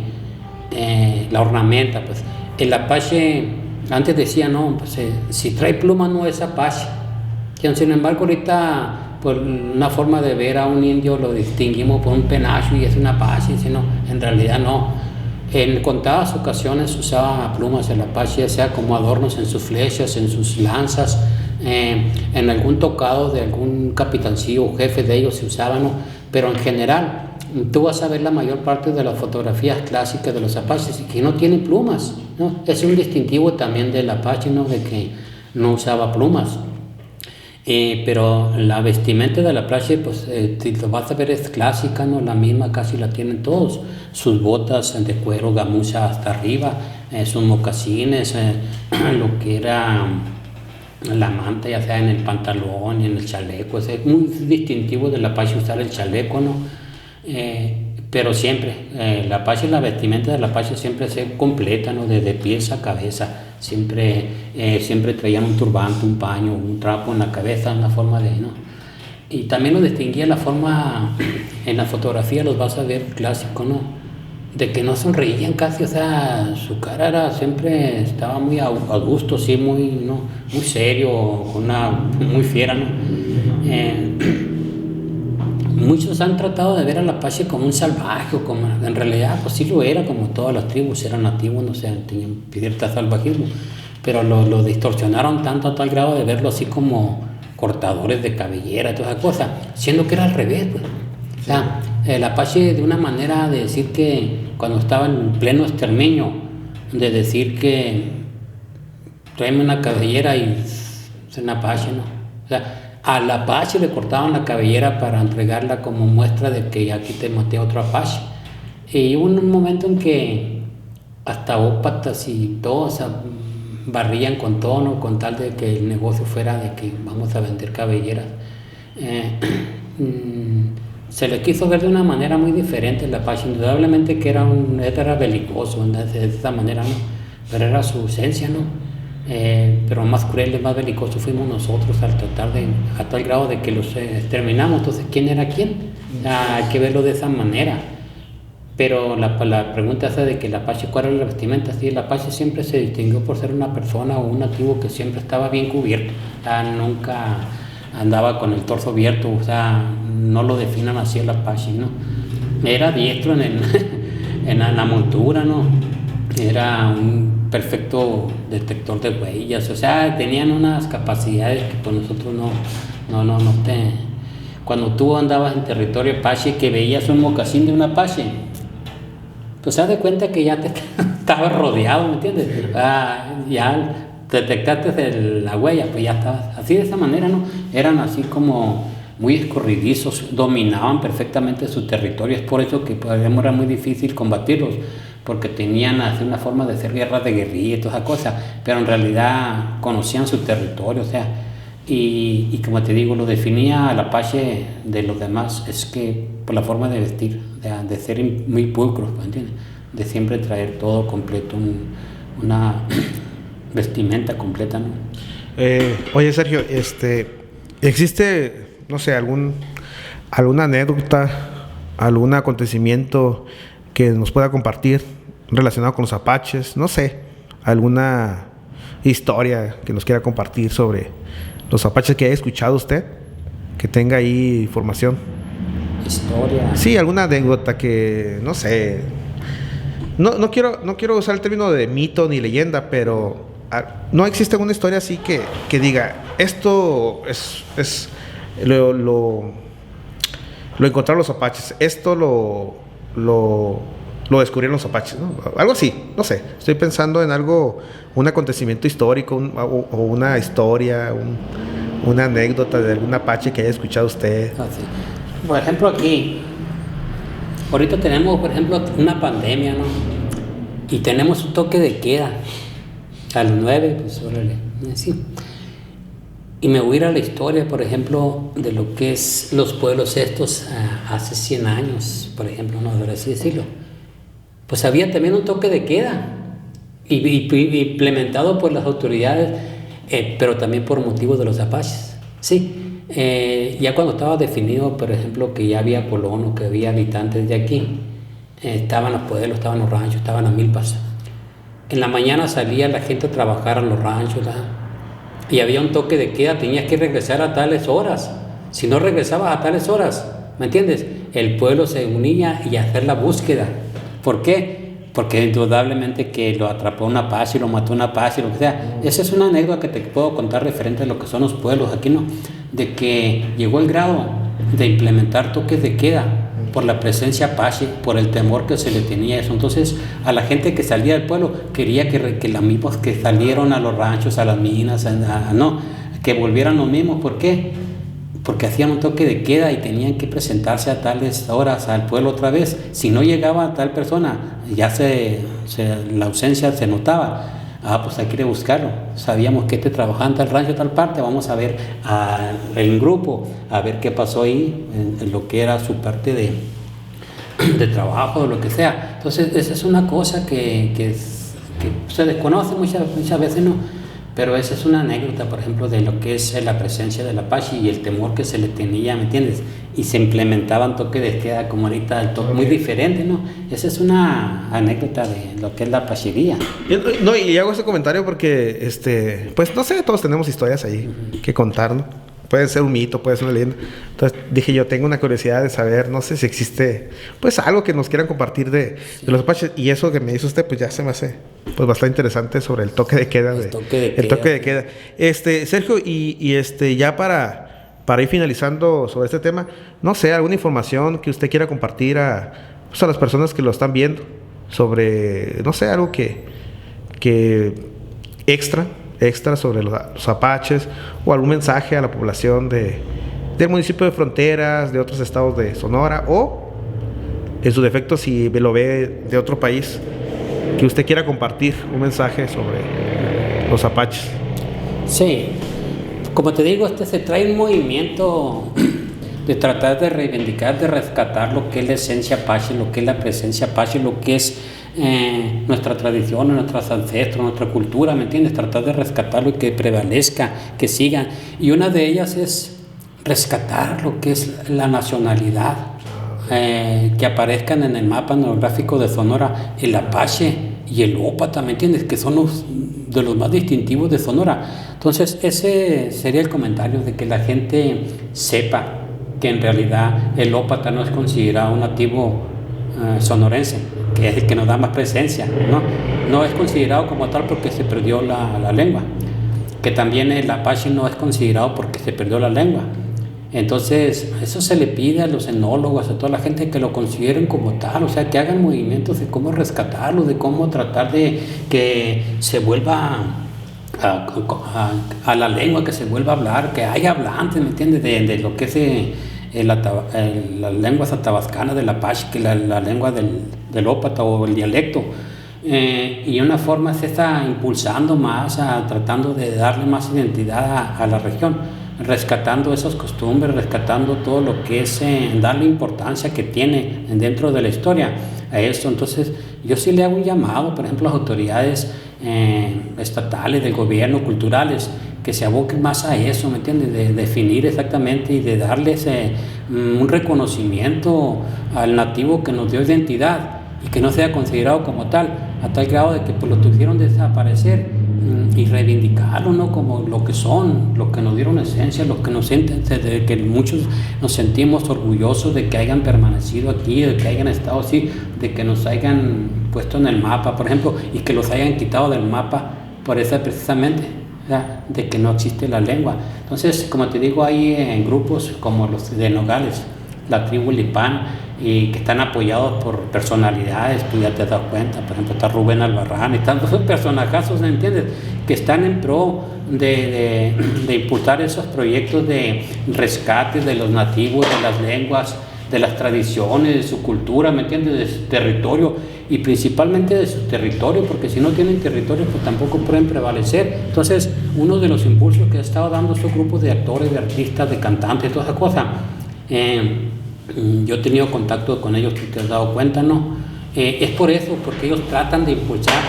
la ornamenta, pues el Apache antes decía, no, pues si trae pluma no es Apache. Sin embargo, ahorita por una forma de ver a un indio lo distinguimos por un penacho y es un Apache, sino en realidad no. En contadas ocasiones usaba plumas el Apache, ya sea como adornos en sus flechas, en sus lanzas, en algún tocado de algún capitancillo o jefe de ellos se usaba, ¿no? Pero en general, tú vas a ver la mayor parte de las fotografías clásicas de los Apaches que no tienen plumas, ¿no? Es un distintivo también del Apache, ¿no? De que no usaba plumas. Pero la vestimenta del Apache, pues si lo vas a ver, es clásica, ¿no? La misma casi la tienen todos. Sus botas de cuero, gamuza hasta arriba, sus mocasines, lo que era la manta, ya sea en el pantalón y en el chaleco. Es muy distintivo del Apache usar el chaleco, ¿no? Pero siempre, la vestimenta del Apache siempre se completa, ¿no? Desde pies a cabeza. Siempre traían un turbante, un paño, un trapo en la cabeza, una forma de, ¿no? Y también lo distinguía la forma, en la fotografía los vas a ver clásico, ¿no? De que no sonreían casi, o sea, su cara siempre estaba muy a gusto, sí, muy, ¿no? Muy serio, muy fiera, ¿no? Muchos han tratado de ver al Apache como un salvaje, en realidad pues sí lo era, como todas las tribus eran nativos, no sé, tenían cierto salvajismo, pero lo distorsionaron tanto a tal grado de verlo así como cortadores de cabellera, todas esas cosas, siendo que era al revés, pues. O sea, el Apache, de una manera de decir que cuando estaba en pleno exterminio, de decir que tráeme una cabellera y es un Apache, ¿no? O sea, al Apache le cortaban la cabellera para entregarla como muestra de que aquí te maté a otro Apache. Y hubo un momento en que hasta ópatas y todo, o sea, barrían con todo, ¿no? Con tal de que el negocio fuera de que vamos a vender cabelleras. Se le quiso ver de una manera muy diferente el Apache, indudablemente que era belicoso de esa manera, ¿no? Pero era su esencia, ¿no? Pero más crueles, más belicosos fuimos nosotros al tratar a tal grado de que los exterminamos. Entonces, ¿quién era quién? Hay que verlo de esa manera. Pero la pregunta esa de que el Apache, ¿cuál era la vestimenta? Sí, el Apache siempre se distinguió por ser una persona o un nativo que siempre estaba bien cubierto. O sea, nunca andaba con el torso abierto, o sea, no lo definan así el Apache, ¿no? Era diestro en la montura, ¿no? Era un perfecto detector de huellas, o sea, tenían unas capacidades que pues nosotros no. Cuando tú andabas en territorio Apache que veías un mocasín de un Apache, pues haz de cuenta que ya te estabas rodeado, ¿me entiendes? Ya detectaste la huella, pues ya estabas así, de esa manera, ¿no? Eran así como muy escorridizos, dominaban perfectamente su territorio, es por eso que pues, era muy difícil combatirlos, porque tenían así una forma de hacer guerras de guerrilla y todas esas cosas, pero en realidad conocían su territorio, o sea, y como te digo, lo definía al Apache de los demás, es que por la forma de vestir, de ser muy pulcros, ¿entiendes? De siempre traer todo completo, una vestimenta completa, ¿no? Oye, Sergio, ¿existe, no sé, alguna anécdota, algún acontecimiento que nos pueda compartir relacionado con los Apaches? No sé, alguna historia que nos quiera compartir sobre los Apaches que haya escuchado usted, que tenga ahí información. Historia. Sí, alguna anécdota que, no sé, no quiero usar el término de mito ni leyenda, pero no existe una historia así que diga, esto es lo encontraron los Apaches, esto lo descubrieron los Apaches, ¿no? Algo así, no sé. Estoy pensando en algo, un acontecimiento histórico o una historia, una anécdota de algún Apache que haya escuchado usted. Sí. Por ejemplo, aquí, ahorita tenemos, por ejemplo, una pandemia, ¿no? Y tenemos un toque de queda. A las 9, pues órale, así. Y me voy a ir a la historia, por ejemplo, de lo que es los pueblos estos hace 100 años, por ejemplo, ¿no? Por así decirlo. Pues había también un toque de queda, implementado por las autoridades, pero también por motivos de los apaches. Sí, ya cuando estaba definido, por ejemplo, que ya había colonos, que había habitantes de aquí, estaban los pueblos, estaban los ranchos, estaban las milpas. En la mañana salía la gente a trabajar a los ranchos, ¿verdad? Y había un toque de queda, tenías que regresar a tales horas. Si no regresabas a tales horas, ¿me entiendes? El pueblo se unía y a hacer la búsqueda. ¿Por qué? Porque indudablemente que lo atrapó un apache, lo mató un apache, lo que sea. Esa es una anécdota que te puedo contar referente a lo que son los pueblos aquí, ¿no? De que llegó el grado de implementar toques de queda por la presencia apache, por el temor que se le tenía eso. Entonces, a la gente que salía del pueblo quería que los mismos que salieron a los ranchos, a las minas, que volvieran los mismos. ¿Por qué? Porque hacían un toque de queda y tenían que presentarse a tales horas al pueblo otra vez. Si no llegaba tal persona, ya la ausencia se notaba. Pues hay que ir a buscarlo. Sabíamos que trabajaba en tal rancho, tal parte. Vamos a ver en grupo, a ver qué pasó ahí, en lo que era su parte de trabajo o lo que sea. Entonces, esa es una cosa que se desconoce muchas veces, ¿no? Pero esa es una anécdota, por ejemplo, de lo que es la presencia del apache y el temor que se le tenía, ¿me entiendes? Y se implementaban toques de queda como ahorita, el toque muy diferente, ¿no? Esa es una anécdota de lo que es la apachería. No, y hago ese comentario porque, pues no sé, todos tenemos historias ahí que contar, ¿no? Puede ser un mito, puede ser una leyenda. Entonces dije yo, tengo una curiosidad de saber, no sé si existe, pues algo que nos quieran compartir de los apaches. Y eso que me hizo usted, pues ya se me hace pues bastante interesante sobre el toque de queda. El toque de queda. Sergio, ya para ir finalizando sobre este tema, no sé, alguna información que usted quiera compartir a las personas que lo están viendo sobre, no sé, algo que extra sobre los apaches, o algún mensaje a la población del municipio de Fronteras, de otros estados de Sonora, o en su defecto si lo ve de otro país, que usted quiera compartir un mensaje sobre los apaches. Sí, como te digo, se trae un movimiento de tratar de reivindicar, de rescatar lo que es la esencia apache, lo que es la presencia apache, lo que es nuestra tradición, nuestros ancestros, nuestra cultura, ¿me entiendes? Tratar de rescatarlo y que prevalezca, que siga. Y una de ellas es rescatar lo que es la nacionalidad, que aparezcan en el mapa etnográfico de Sonora el apache y el ópata, ¿me entiendes? Que son de los más distintivos de Sonora. Entonces ese sería el comentario, de que la gente sepa que en realidad el ópata no es considerado un nativo sonorense, que es el que nos da más presencia, no es considerado como tal porque se perdió la lengua, que también el apache no es considerado porque se perdió la lengua. Entonces eso se le pide a los etnólogos, a toda la gente, que lo consideren como tal, o sea, que hagan movimientos de cómo rescatarlo, de cómo tratar de que se vuelva a la lengua, que se vuelva a hablar, que haya hablantes, ¿me entiendes? De lo que es las lenguas atabascanas del apache, que la lengua del ópata o el dialecto. Y una forma es esta, impulsando más, tratando de darle más identidad a la región, rescatando esas costumbres, rescatando todo lo que es, darle importancia que tiene dentro de la historia a esto. Entonces yo sí le hago un llamado, por ejemplo, a las autoridades estatales, del gobierno, culturales, que se aboquen más a eso, ¿me entiendes? De definir exactamente y de darles un reconocimiento al nativo que nos dio identidad y que no sea considerado como tal, a tal grado de que pues, lo tuvieron desaparecer y reivindicarlo, ¿no? Como lo que son, lo que nos dieron esencia, lo que nos sienten, de que muchos nos sentimos orgullosos de que hayan permanecido aquí, de que hayan estado así, de que nos hayan puesto en el mapa, por ejemplo, y que los hayan quitado del mapa por eso precisamente, ¿verdad? De que no existe la lengua. Entonces, como te digo, hay en grupos como los de Nogales, la tribu Lipán, y que están apoyados por personalidades, pues ya te das cuenta, por ejemplo está Rubén Albarrán y tantos personajazos, ¿me entiendes? Que están en pro de impulsar esos proyectos de rescate de los nativos, de las lenguas, de las tradiciones, de su cultura, ¿me entiendes? De su territorio, y principalmente de su territorio, porque si no tienen territorio pues tampoco pueden prevalecer. Entonces uno de los impulsos que ha estado dando estos grupos de actores, de artistas, de cantantes, toda esa cosa, yo he tenido contacto con ellos, tú te has dado cuenta, ¿no? Es por eso, porque ellos tratan de impulsar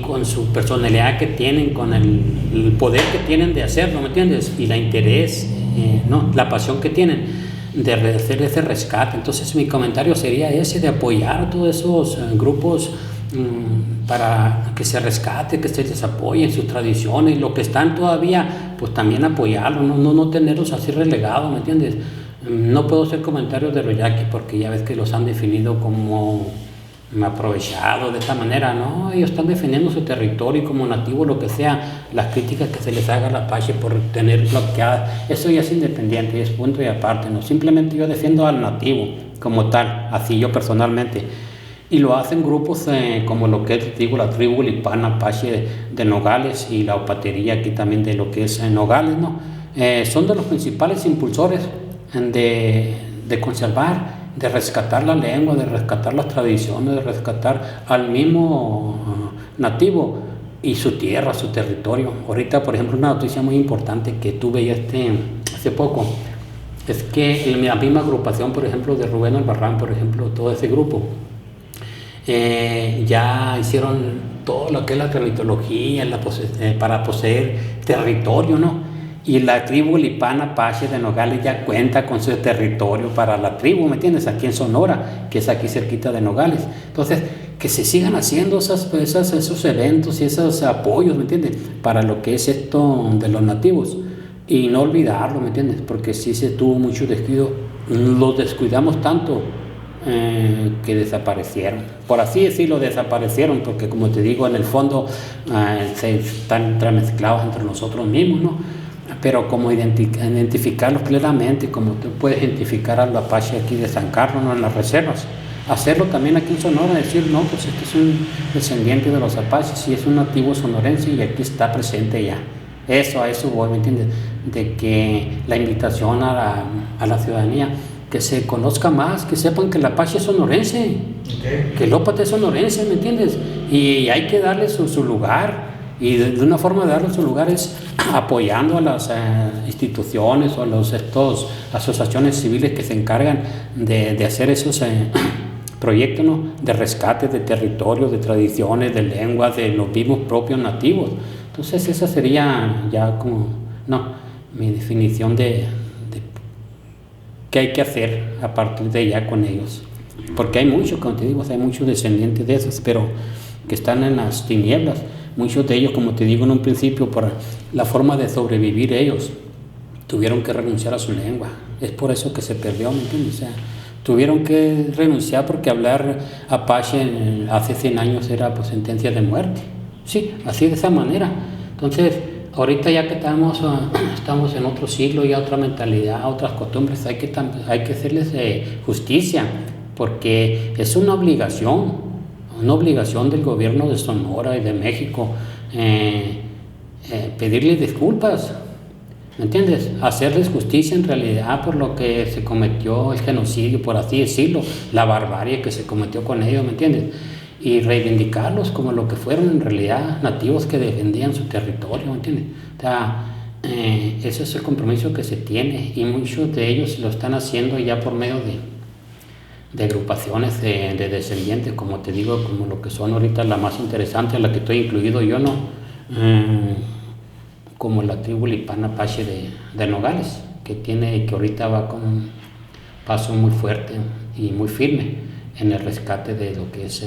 con su personalidad que tienen, con el poder que tienen de hacerlo, ¿me entiendes? Y la interés, ¿no? La pasión que tienen de hacer ese rescate. Entonces mi comentario sería ese, de apoyar a todos esos grupos para que se rescate, que se les apoye en sus tradiciones, lo que están todavía, pues también apoyarlos, no tenerlos así relegados, ¿me entiendes? No puedo hacer comentarios de los yaquis porque ya ves que los han definido como aprovechados de esta manera, ¿no? Ellos están defendiendo su territorio como nativo, lo que sea. Las críticas que se les haga a la Apache por tener bloqueadas, eso ya es independiente, es punto y aparte, ¿no? Simplemente yo defiendo al nativo como tal, así yo personalmente. Y lo hacen grupos como lo que es, digo, la tribu Lipán Apache de Nogales, y la opatería aquí también de lo que es Nogales, ¿no? Son de los principales impulsores de conservar, de rescatar la lengua, de rescatar las tradiciones, de rescatar al mismo nativo y su tierra, su territorio. Ahorita, por ejemplo, una noticia muy importante que tuve ya hace poco, es que en la misma agrupación, por ejemplo, de Rubén Albarrán, por ejemplo, todo ese grupo, ya hicieron todo lo que es la tramitología para poseer territorio, ¿no? Y la tribu Lipán Apache de Nogales ya cuenta con su territorio para la tribu, ¿me entiendes? Aquí en Sonora, que es aquí cerquita de Nogales. Entonces, que se sigan haciendo esos eventos y esos apoyos, ¿me entiendes? Para lo que es esto de los nativos. Y no olvidarlo, ¿me entiendes? Porque sí se tuvo mucho descuido. Los descuidamos tanto que desaparecieron. Por así decirlo, desaparecieron, porque como te digo, en el fondo se están entremezclados entre nosotros mismos, ¿no? Pero como identificarlos claramente, como tú puedes identificar al Apache aquí de San Carlos, ¿no? En las reservas, hacerlo también aquí en Sonora, decir, no, pues este es un descendiente de los Apaches y es un nativo sonorense y aquí está presente ya. A eso voy, ¿me entiendes? De que la invitación a la ciudadanía, que se conozca más, que sepan que el Apache es sonorense, que el ópata es sonorense, ¿me entiendes? Y hay que darle su lugar. Y de una forma de darle su lugar es apoyando a las instituciones o a estos asociaciones civiles que se encargan de hacer esos proyectos, ¿no? De rescate de territorios, de tradiciones, de lenguas, de los mismos propios nativos. Entonces esa sería ya como, mi definición de qué hay que hacer a partir de ya con ellos. Porque hay muchos, como te digo, hay muchos descendientes de esos, pero que están en las tinieblas. Muchos de ellos, como te digo en un principio, por la forma de sobrevivir ellos, tuvieron que renunciar a su lengua. Es por eso que se perdió, ¿me entiendes? O sea, tuvieron que renunciar porque hablar Apache hace 100 años era pues sentencia de muerte. Sí, así de esa manera. Entonces, ahorita ya que estamos en otro siglo, ya otra mentalidad, otras costumbres, hay que hacerles justicia, porque es una obligación del gobierno de Sonora y de México pedirles disculpas, ¿me entiendes? Hacerles justicia en realidad por lo que se cometió, el genocidio, por así decirlo, la barbarie que se cometió con ellos, ¿me entiendes? Y reivindicarlos como lo que fueron en realidad, nativos que defendían su territorio, ¿me entiendes? O sea, ese es el compromiso que se tiene, y muchos de ellos lo están haciendo ya por medio de agrupaciones de descendientes, como te digo, como lo que son ahorita la más interesante, a la que estoy incluido yo, ¿no? Como la tribu Lipán Apache de Nogales, que ahorita va con un paso muy fuerte y muy firme en el rescate de lo que es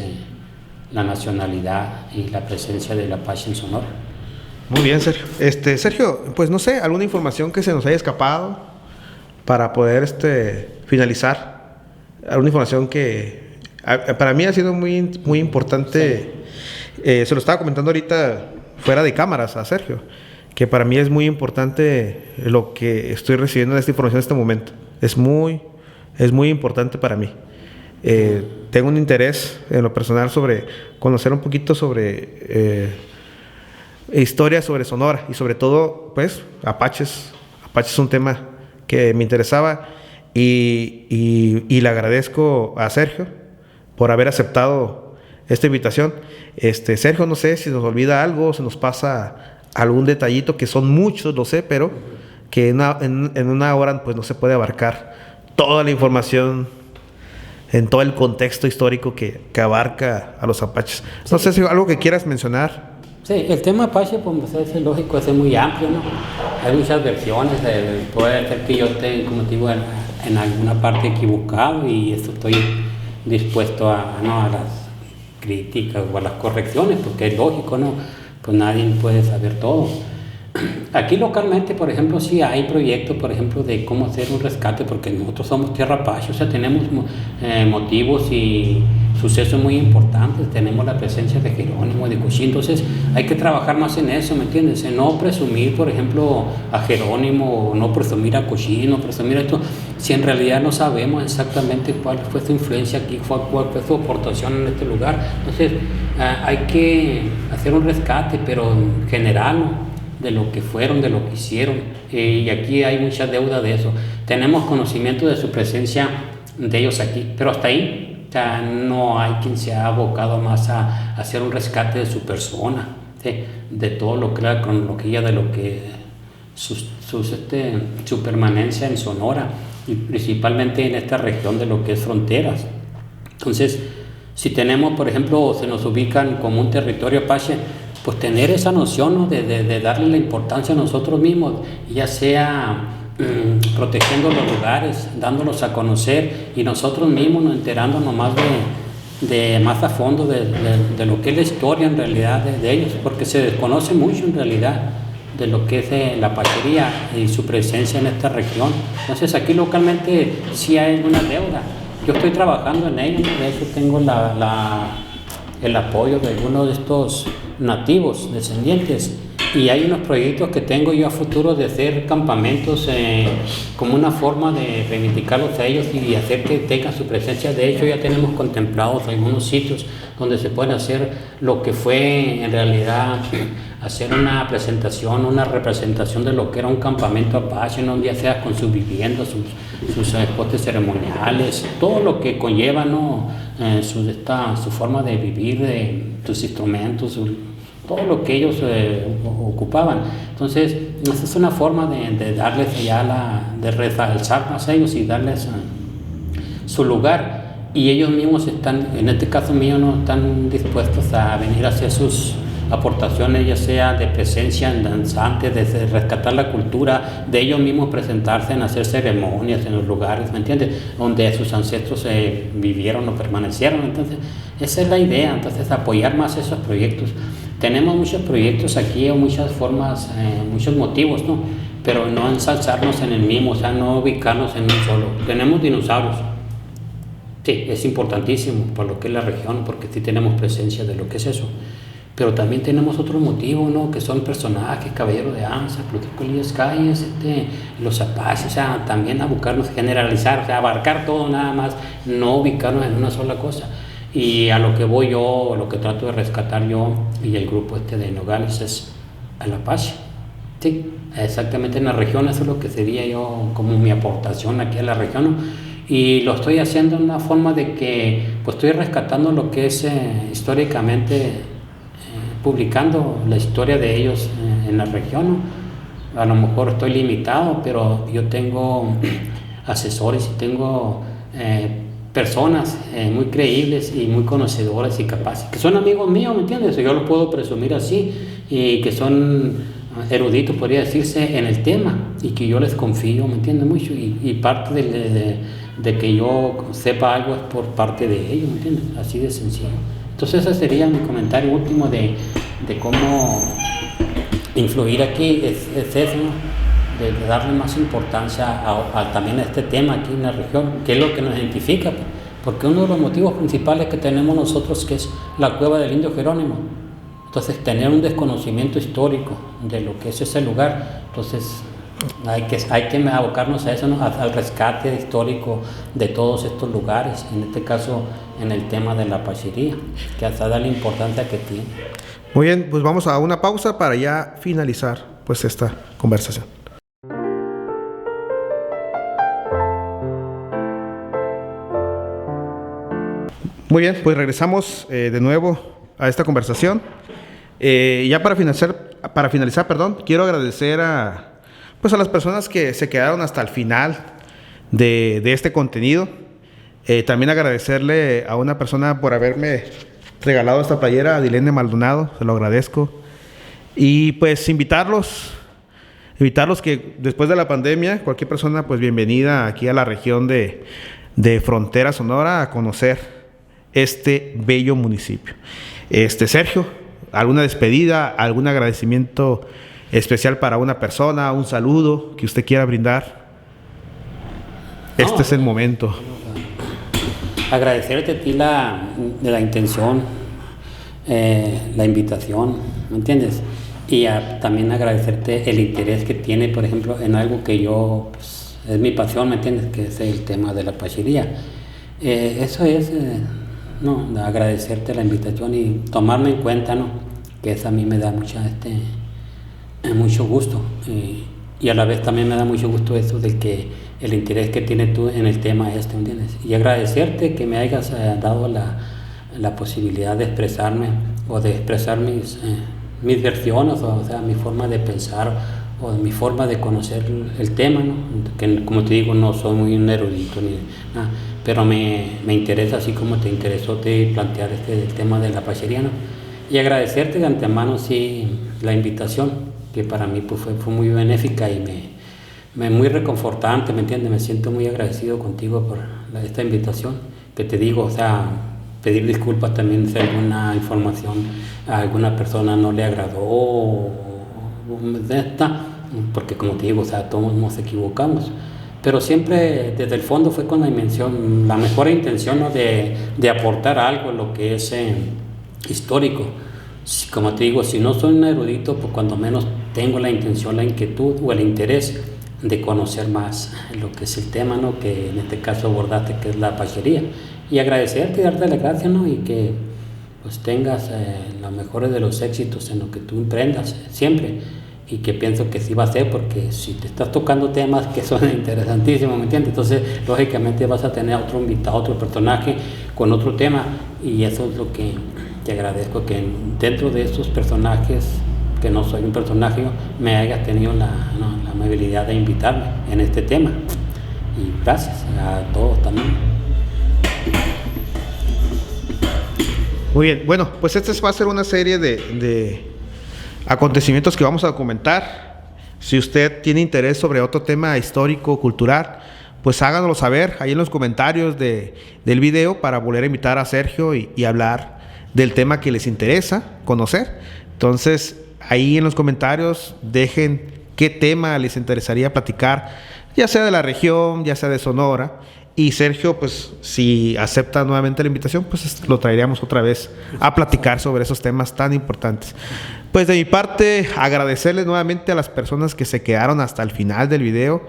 la nacionalidad y la presencia del Apache en Sonora. Muy bien, Sergio. Sergio, pues no sé, alguna información que se nos haya escapado para poder finalizar. Alguna información que para mí ha sido muy, muy importante. Sí. Se lo estaba comentando ahorita fuera de cámaras a Sergio, que para mí es muy importante lo que estoy recibiendo de esta información en este momento. Es muy, es muy importante para mí. Tengo un interés en lo personal sobre conocer un poquito sobre historias sobre Sonora y sobre todo, pues, apaches. Apaches es un tema que me interesaba y le agradezco a Sergio por haber aceptado esta invitación. Sergio, no sé si nos olvida algo, se nos pasa algún detallito, que son muchos, lo sé, pero que en una hora pues no se puede abarcar toda la información en todo el contexto histórico que abarca a los apaches. No sé si algo que quieras mencionar. Sí, el tema apache, pues es lógico, es muy amplio, ¿no? Hay muchas versiones, puede ser que yo esté, como te digo, en alguna parte equivocado, y esto estoy dispuesto a las críticas o a las correcciones, porque es lógico, ¿no? Pues nadie puede saber todo. Aquí localmente, por ejemplo, sí hay proyectos, por ejemplo, de cómo hacer un rescate, porque nosotros somos tierra apache, o sea, tenemos motivos y sucesos muy importantes. Tenemos la presencia de Jerónimo, de Cuchí, entonces hay que trabajar más en eso, ¿me entiendes? En no presumir, por ejemplo, a Jerónimo, no presumir a Cuchí, no presumir esto, si en realidad no sabemos exactamente cuál fue su influencia aquí, cuál fue su aportación en este lugar. Entonces hay que hacer un rescate, pero en general, ¿no? De lo que fueron, de lo que hicieron, y aquí hay mucha deuda de eso. Tenemos conocimiento de su presencia de ellos aquí, pero hasta ahí, o sea, no hay quien se ha abocado más a hacer un rescate de su persona, ¿sí? De todo lo que la cronología, de lo que su permanencia en Sonora, y principalmente en esta región de lo que es fronteras. Entonces, si tenemos, por ejemplo, se nos ubican como un territorio apache, pues tener esa noción, ¿no? de darle la importancia a nosotros mismos, ya sea protegiendo los lugares, dándolos a conocer, y nosotros mismos enterándonos más más a fondo de lo que es la historia en realidad de ellos, porque se desconoce mucho en realidad de lo que es la apachería y su presencia en esta región. Entonces aquí localmente sí hay una deuda. Yo estoy trabajando en ello, ¿no? De hecho tengo el apoyo de algunos de estos nativos, descendientes, y hay unos proyectos que tengo yo a futuro de hacer campamentos como una forma de reivindicarlos a ellos y hacer que tengan su presencia. De hecho ya tenemos contemplados algunos sitios donde se puede hacer lo que fue en realidad hacer una presentación, una representación de lo que era un campamento apache, ¿no? Ya sea con sus viviendas, sus postes ceremoniales, todo lo que conlleva, ¿no? Su forma de vivir, sus instrumentos, todo lo que ellos ocupaban. Entonces, esa es una forma de darles de resalzar más a ellos y darles su lugar. Y ellos mismos están, en este caso mío, no están dispuestos a venir a hacer sus aportaciones, ya sea de presencia en danzantes, de rescatar la cultura, de ellos mismos presentarse en hacer ceremonias en los lugares, ¿me entiendes? Donde sus ancestros vivieron o permanecieron. Entonces, esa es la idea, entonces apoyar más esos proyectos. Tenemos muchos proyectos aquí, o muchas formas, muchos motivos, ¿no? Pero no ensalzarnos en el mismo, o sea, no ubicarnos en un solo. Tenemos dinosaurios. Sí, es importantísimo por lo que es la región, porque sí tenemos presencia de lo que es eso. Pero también tenemos otros motivos, ¿no? Que son personajes, Caballero de Anza, Plutarco Elías Calles, los apaches, o sea, también abocarnos, generalizar, o sea, abarcar todo nada más, no ubicarnos en una sola cosa. Y a lo que voy yo, lo que trato de rescatar yo y el grupo de Nogales es al apache. Sí, exactamente en la región, eso es lo que sería yo como mi aportación aquí a la región, ¿no? Y lo estoy haciendo en una forma de que pues estoy rescatando lo que es históricamente, publicando la historia de ellos en la región, ¿no? A lo mejor estoy limitado, pero yo tengo asesores y tengo personas muy creíbles y muy conocedoras y capaces, que son amigos míos, ¿me entiendes? Yo lo puedo presumir así, y que son eruditos, podría decirse, en el tema, y que yo les confío, ¿me entiendes? Mucho, y parte de que yo sepa algo es por parte de ellos, ¿me entiendes? Así de sencillo. Entonces ese sería mi comentario último de cómo influir aquí, es eso, ¿no? De darle más importancia también a este tema aquí en la región, que es lo que nos identifica, porque uno de los motivos principales que tenemos nosotros, que es la cueva del Indio Jerónimo. Entonces tener un desconocimiento histórico de lo que es ese lugar, entonces Hay que abocarnos a eso, ¿no? Al rescate histórico de todos estos lugares, en este caso en el tema de la Pachería, que hasta da la importancia que tiene. Muy bien, pues vamos a una pausa para ya finalizar pues esta conversación. Muy bien, pues regresamos de nuevo a esta conversación. Ya para finalizar, quiero agradecer a las personas que se quedaron hasta el final de este contenido. También agradecerle a una persona por haberme regalado esta playera, a Dilene Maldonado, se lo agradezco. Y pues invitarlos que después de la pandemia, cualquier persona pues bienvenida aquí a la región de Frontera Sonora a conocer este bello municipio. Sergio, ¿alguna despedida, algún agradecimiento especial para una persona, un saludo que usted quiera brindar? Este es el momento. Agradecerte a ti la intención, la invitación, ¿me entiendes? Y también agradecerte el interés que tiene, por ejemplo, en algo que yo, pues, es mi pasión, ¿me entiendes? Que es el tema de la Pachería. Eso es, agradecerte la invitación y tomarme en cuenta, ¿no? Que eso a mí me da mucho gusto. Y a la vez también me da mucho gusto eso de que el interés que tienes tú en el tema ¿me entiendes? Y agradecerte que me hayas dado la posibilidad de expresarme o de expresar mis versiones, o sea, mi forma de pensar o mi forma de conocer el tema, ¿no? Que como te digo, no soy muy un erudito ni nada, pero me interesa, así como te interesó plantear el tema de la Pachería, ¿no? Y agradecerte de antemano, sí, la invitación, que para mí pues, fue muy benéfica y muy reconfortante, ¿me entiendes? Me siento muy agradecido contigo por esta invitación, que te digo, o sea, pedir disculpas también si alguna información a alguna persona no le agradó, porque como te digo, o sea, todos nos equivocamos, pero siempre desde el fondo fue con la mejor intención, ¿no? de aportar algo en lo que es histórico. Como te digo, si no soy un erudito, pues cuando menos tengo la intención, la inquietud o el interés de conocer más lo que es el tema, ¿no? Que en este caso abordaste, que es la Pachería. Y agradecerte y darte las gracias, ¿no? Y que pues tengas los mejores de los éxitos en lo que tú emprendas siempre. Y que pienso que sí va a ser, porque si te estás tocando temas que son interesantísimos, ¿me entiendes? Entonces, lógicamente vas a tener otro invitado, otro personaje con otro tema. Y eso es lo que te agradezco, que dentro de estos personajes, que no soy un personaje, me hayas tenido la amabilidad de invitarme en este tema. Y gracias a todos también. Muy bien, bueno, pues esta va a ser una serie de acontecimientos que vamos a documentar. Si usted tiene interés sobre otro tema histórico, cultural, pues háganoslo saber ahí en los comentarios del video, para volver a invitar a Sergio y hablar del tema que les interesa conocer. Entonces, ahí en los comentarios dejen qué tema les interesaría platicar, ya sea de la región, ya sea de Sonora. Y Sergio, pues si acepta nuevamente la invitación, pues lo traeríamos otra vez a platicar sobre esos temas tan importantes. Pues de mi parte, agradecerles nuevamente a las personas que se quedaron hasta el final del video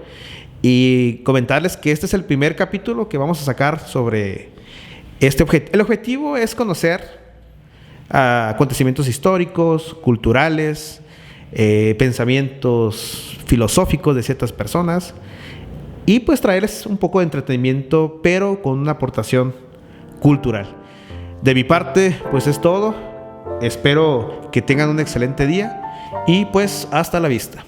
y comentarles que este es el primer capítulo que vamos a sacar sobre este objetivo. El objetivo es conocer acontecimientos históricos, culturales, pensamientos filosóficos de ciertas personas, y pues traerles un poco de entretenimiento, pero con una aportación cultural. De mi parte, pues es todo. Espero que tengan un excelente día y pues hasta la vista.